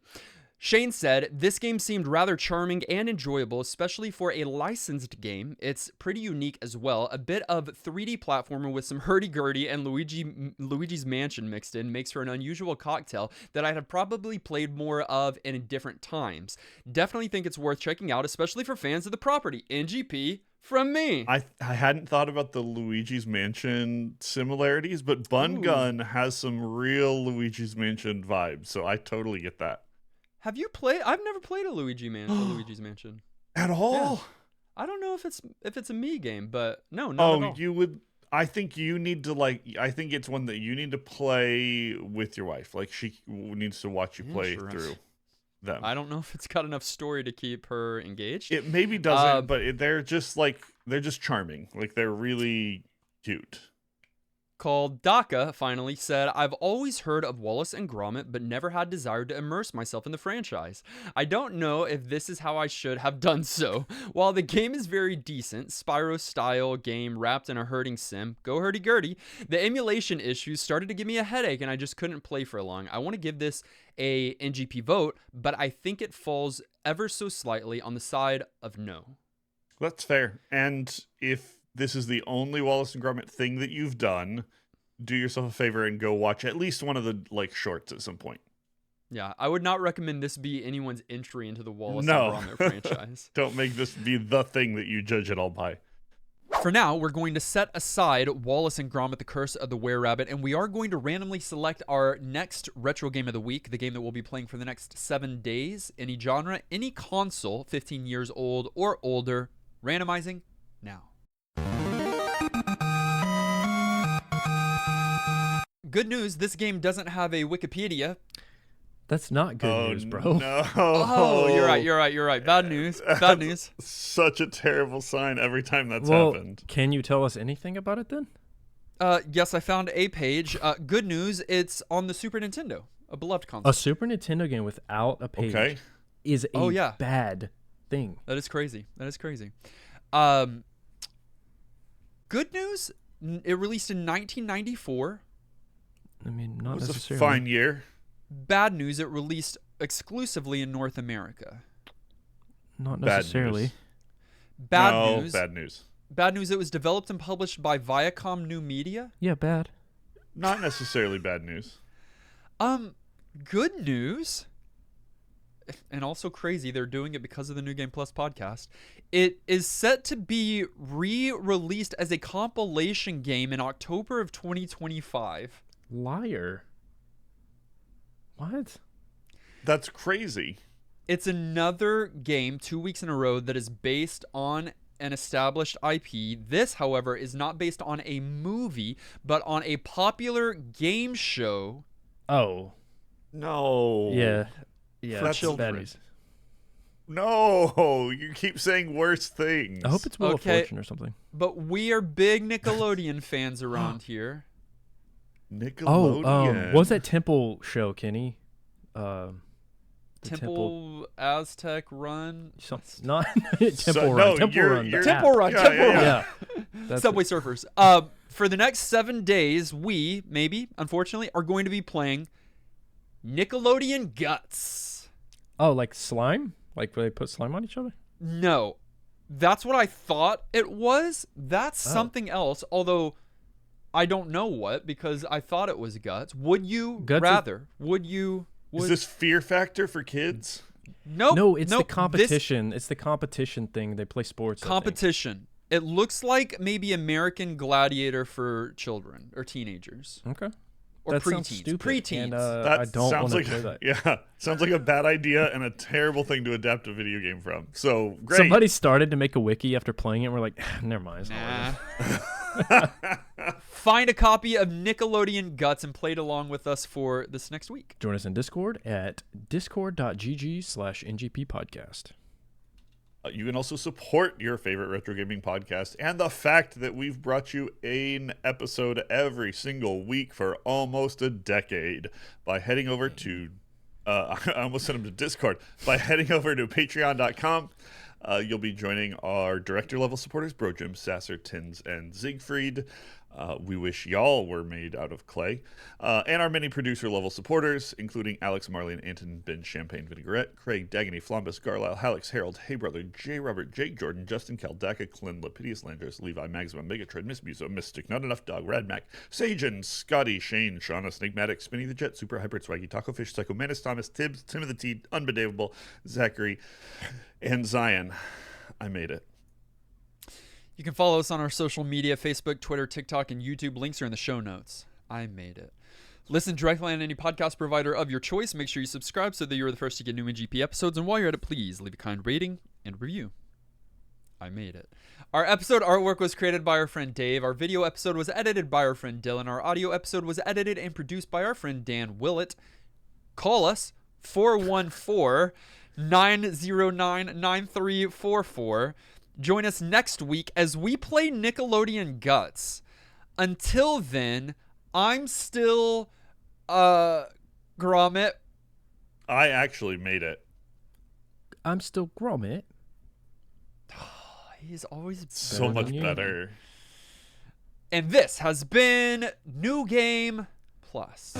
Speaker 2: Shane said, this game seemed rather charming and enjoyable, especially for a licensed game. It's pretty unique as well. A bit of 3D platformer with some hurdy-gurdy and Luigi's Mansion mixed in makes for an unusual cocktail that I'd have probably played more of in different times. Definitely think it's worth checking out, especially for fans of the property. NGP from me.
Speaker 1: I hadn't thought about the Luigi's Mansion similarities, but Bun Gun has some real Luigi's Mansion vibes, so I totally get that.
Speaker 2: Have you played? I've never played a Luigi's Mansion
Speaker 1: At all?
Speaker 2: Yeah. I don't know if it's a me game, but no, not at all.
Speaker 1: You would. I think you need to I think it's one that you need to play with your wife. Like she needs to watch you play through them.
Speaker 2: I don't know if it's got enough story to keep her engaged.
Speaker 1: It maybe doesn't, but they're just charming. Like they're really cute.
Speaker 2: Called Daka finally said, I've always heard of Wallace and Gromit, but never had desire to immerse myself in the franchise. I don't know if this is how I should have done so. While the game is very decent, Spyro-style game wrapped in a herding sim, go hurdy-gurdy, the emulation issues started to give me a headache and I just couldn't play for long. I want to give this a NGP vote, but I think it falls ever so slightly on the side of no.
Speaker 1: That's fair. And if this is the only Wallace and Gromit thing that you've done, do yourself a favor and go watch at least one of the shorts at some point.
Speaker 2: Yeah, I would not recommend this be anyone's entry into the Wallace and Gromit franchise.
Speaker 1: Don't make this be the thing that you judge it all by.
Speaker 2: For now, we're going to set aside Wallace and Gromit: The Curse of the Were-Rabbit, and we are going to randomly select our next retro game of the week, the game that we'll be playing for the next 7 days, any genre, any console, 15 years old or older, randomizing now. Good news, this game doesn't have a Wikipedia.
Speaker 3: That's not good news, bro.
Speaker 1: No.
Speaker 2: Oh, you're right. Bad news. Bad news.
Speaker 1: Such a terrible sign every time that's
Speaker 3: Well,
Speaker 1: happened.
Speaker 3: can you tell us anything about it then?
Speaker 2: Yes, I found a page. Good news, it's on the Super Nintendo, a beloved console.
Speaker 3: A Super Nintendo game without a page
Speaker 1: Okay.
Speaker 3: is a
Speaker 2: Oh, yeah.
Speaker 3: bad thing.
Speaker 2: That is crazy. Good news, it released in 1994.
Speaker 3: I mean,
Speaker 1: It
Speaker 3: not
Speaker 1: was a
Speaker 3: necessarily.
Speaker 1: fine year.
Speaker 2: Bad news, it released exclusively in North America.
Speaker 3: Not
Speaker 1: Bad
Speaker 3: necessarily.
Speaker 1: news.
Speaker 2: Bad news.
Speaker 1: Bad news.
Speaker 2: Bad news, it was developed and published by Viacom New Media.
Speaker 3: Yeah, bad.
Speaker 1: Not necessarily bad news.
Speaker 2: Good news, and also crazy, they're doing it because of the New Game Plus podcast. It is set to be re-released as a compilation game in October of 2025.
Speaker 3: Liar. What?
Speaker 1: That's crazy.
Speaker 2: It's another game 2 weeks in a row that is based on an established IP. This, however, is not based on a movie, but on a popular game show.
Speaker 3: Oh.
Speaker 1: No.
Speaker 3: Yeah. Yeah.
Speaker 1: For
Speaker 3: That's
Speaker 1: children.
Speaker 3: bad news.
Speaker 1: No. You keep saying worse things.
Speaker 3: I hope it's Wheel
Speaker 2: Okay.
Speaker 3: of Fortune or something.
Speaker 2: But we are big Nickelodeon fans around here.
Speaker 1: Nickelodeon.
Speaker 3: What's that temple show, Kenny? The
Speaker 2: Temple Aztec Run.
Speaker 3: Not Temple
Speaker 1: So-
Speaker 3: Run.
Speaker 1: no,
Speaker 3: Temple
Speaker 1: you're-
Speaker 3: Run. the
Speaker 1: you're-
Speaker 3: app.
Speaker 2: Temple Run.
Speaker 1: Yeah,
Speaker 2: Temple
Speaker 1: yeah,
Speaker 2: Run.
Speaker 1: yeah.
Speaker 3: That's
Speaker 2: Subway
Speaker 3: it.
Speaker 2: Surfers. For the next 7 days, we, maybe, unfortunately, are going to be playing Nickelodeon Guts.
Speaker 3: Oh, like slime? Like where they put slime on each other?
Speaker 2: No. That's what I thought it was. That's
Speaker 3: Oh.
Speaker 2: something else, although I don't know what, because I thought it was Guts. Would you
Speaker 3: Guts is-
Speaker 2: rather? Would you?
Speaker 1: Is this Fear Factor for kids?
Speaker 2: Nope.
Speaker 3: No, it's the
Speaker 2: nope.
Speaker 3: competition. It's the competition thing. They play sports. I think.
Speaker 2: Competition. It looks like maybe American Gladiator for children or teenagers.
Speaker 3: Okay.
Speaker 2: Or
Speaker 3: That sounds
Speaker 2: preteens.
Speaker 3: stupid,
Speaker 2: Preteens.
Speaker 3: and,
Speaker 1: That
Speaker 3: I don't want
Speaker 1: sounds
Speaker 3: to
Speaker 1: like
Speaker 3: play that.
Speaker 1: Yeah, sounds like a bad idea and a terrible thing to adapt a video game from. So great.
Speaker 3: Somebody started to make a wiki after playing it. And we're like, never mind. It's not
Speaker 2: Nah.
Speaker 3: worth it."
Speaker 2: Find a copy of Nickelodeon Guts and play it along with us for this next week.
Speaker 3: Join us in Discord at discord.gg/NGP podcast.
Speaker 1: You can also support your favorite retro gaming podcast and the fact that we've brought you an episode every single week for almost a decade by heading over to I almost sent him to Discord. By heading over to patreon.com. You'll be joining our director level supporters, Bro Jim, Sasser, Tins, and Siegfried. We wish y'all were made out of clay. And our many producer level supporters, including Alex, Marlene, Anton, Ben, Champagne, Vinaigrette, Craig, Dagany, Flombus, Garlisle, Hallex, Harold, Hey Brother, J. Robert, Jake Jordan, Justin, Caldaka, Clint, Lapidus, Landers, Levi, Maximum, Megatred, Miss Muso, Mystic, Not Enough Dog, Radmac, Sagen, Scotty, Shane, Shauna, Snigmatic, Spinny the Jet, Super Hyper, Swaggy, Taco Fish, Psycho, Manus, Thomas, Tibbs, Tim of the T, Unbedavable, Zachary, and Zion. I made it.
Speaker 2: You can follow us on our social media, Facebook, Twitter, TikTok, and YouTube. Links are in the show notes. I made it. Listen directly on any podcast provider of your choice. Make sure you subscribe so that you're the first to get new NGP episodes. And while you're at it, please leave a kind rating and review. I made it. Our episode artwork was created by our friend Dave. Our video episode was edited by our friend Dylan. Our audio episode was edited and produced by our friend Dan Willett. Call us 414-909-9344. Join us next week as we play Nickelodeon Guts. Until then, I'm still Gromit.
Speaker 1: I actually made it.
Speaker 3: I'm still Gromit.
Speaker 2: He's always
Speaker 1: So
Speaker 3: Better
Speaker 1: much
Speaker 3: than you.
Speaker 1: better.
Speaker 2: And this has been New Game Plus.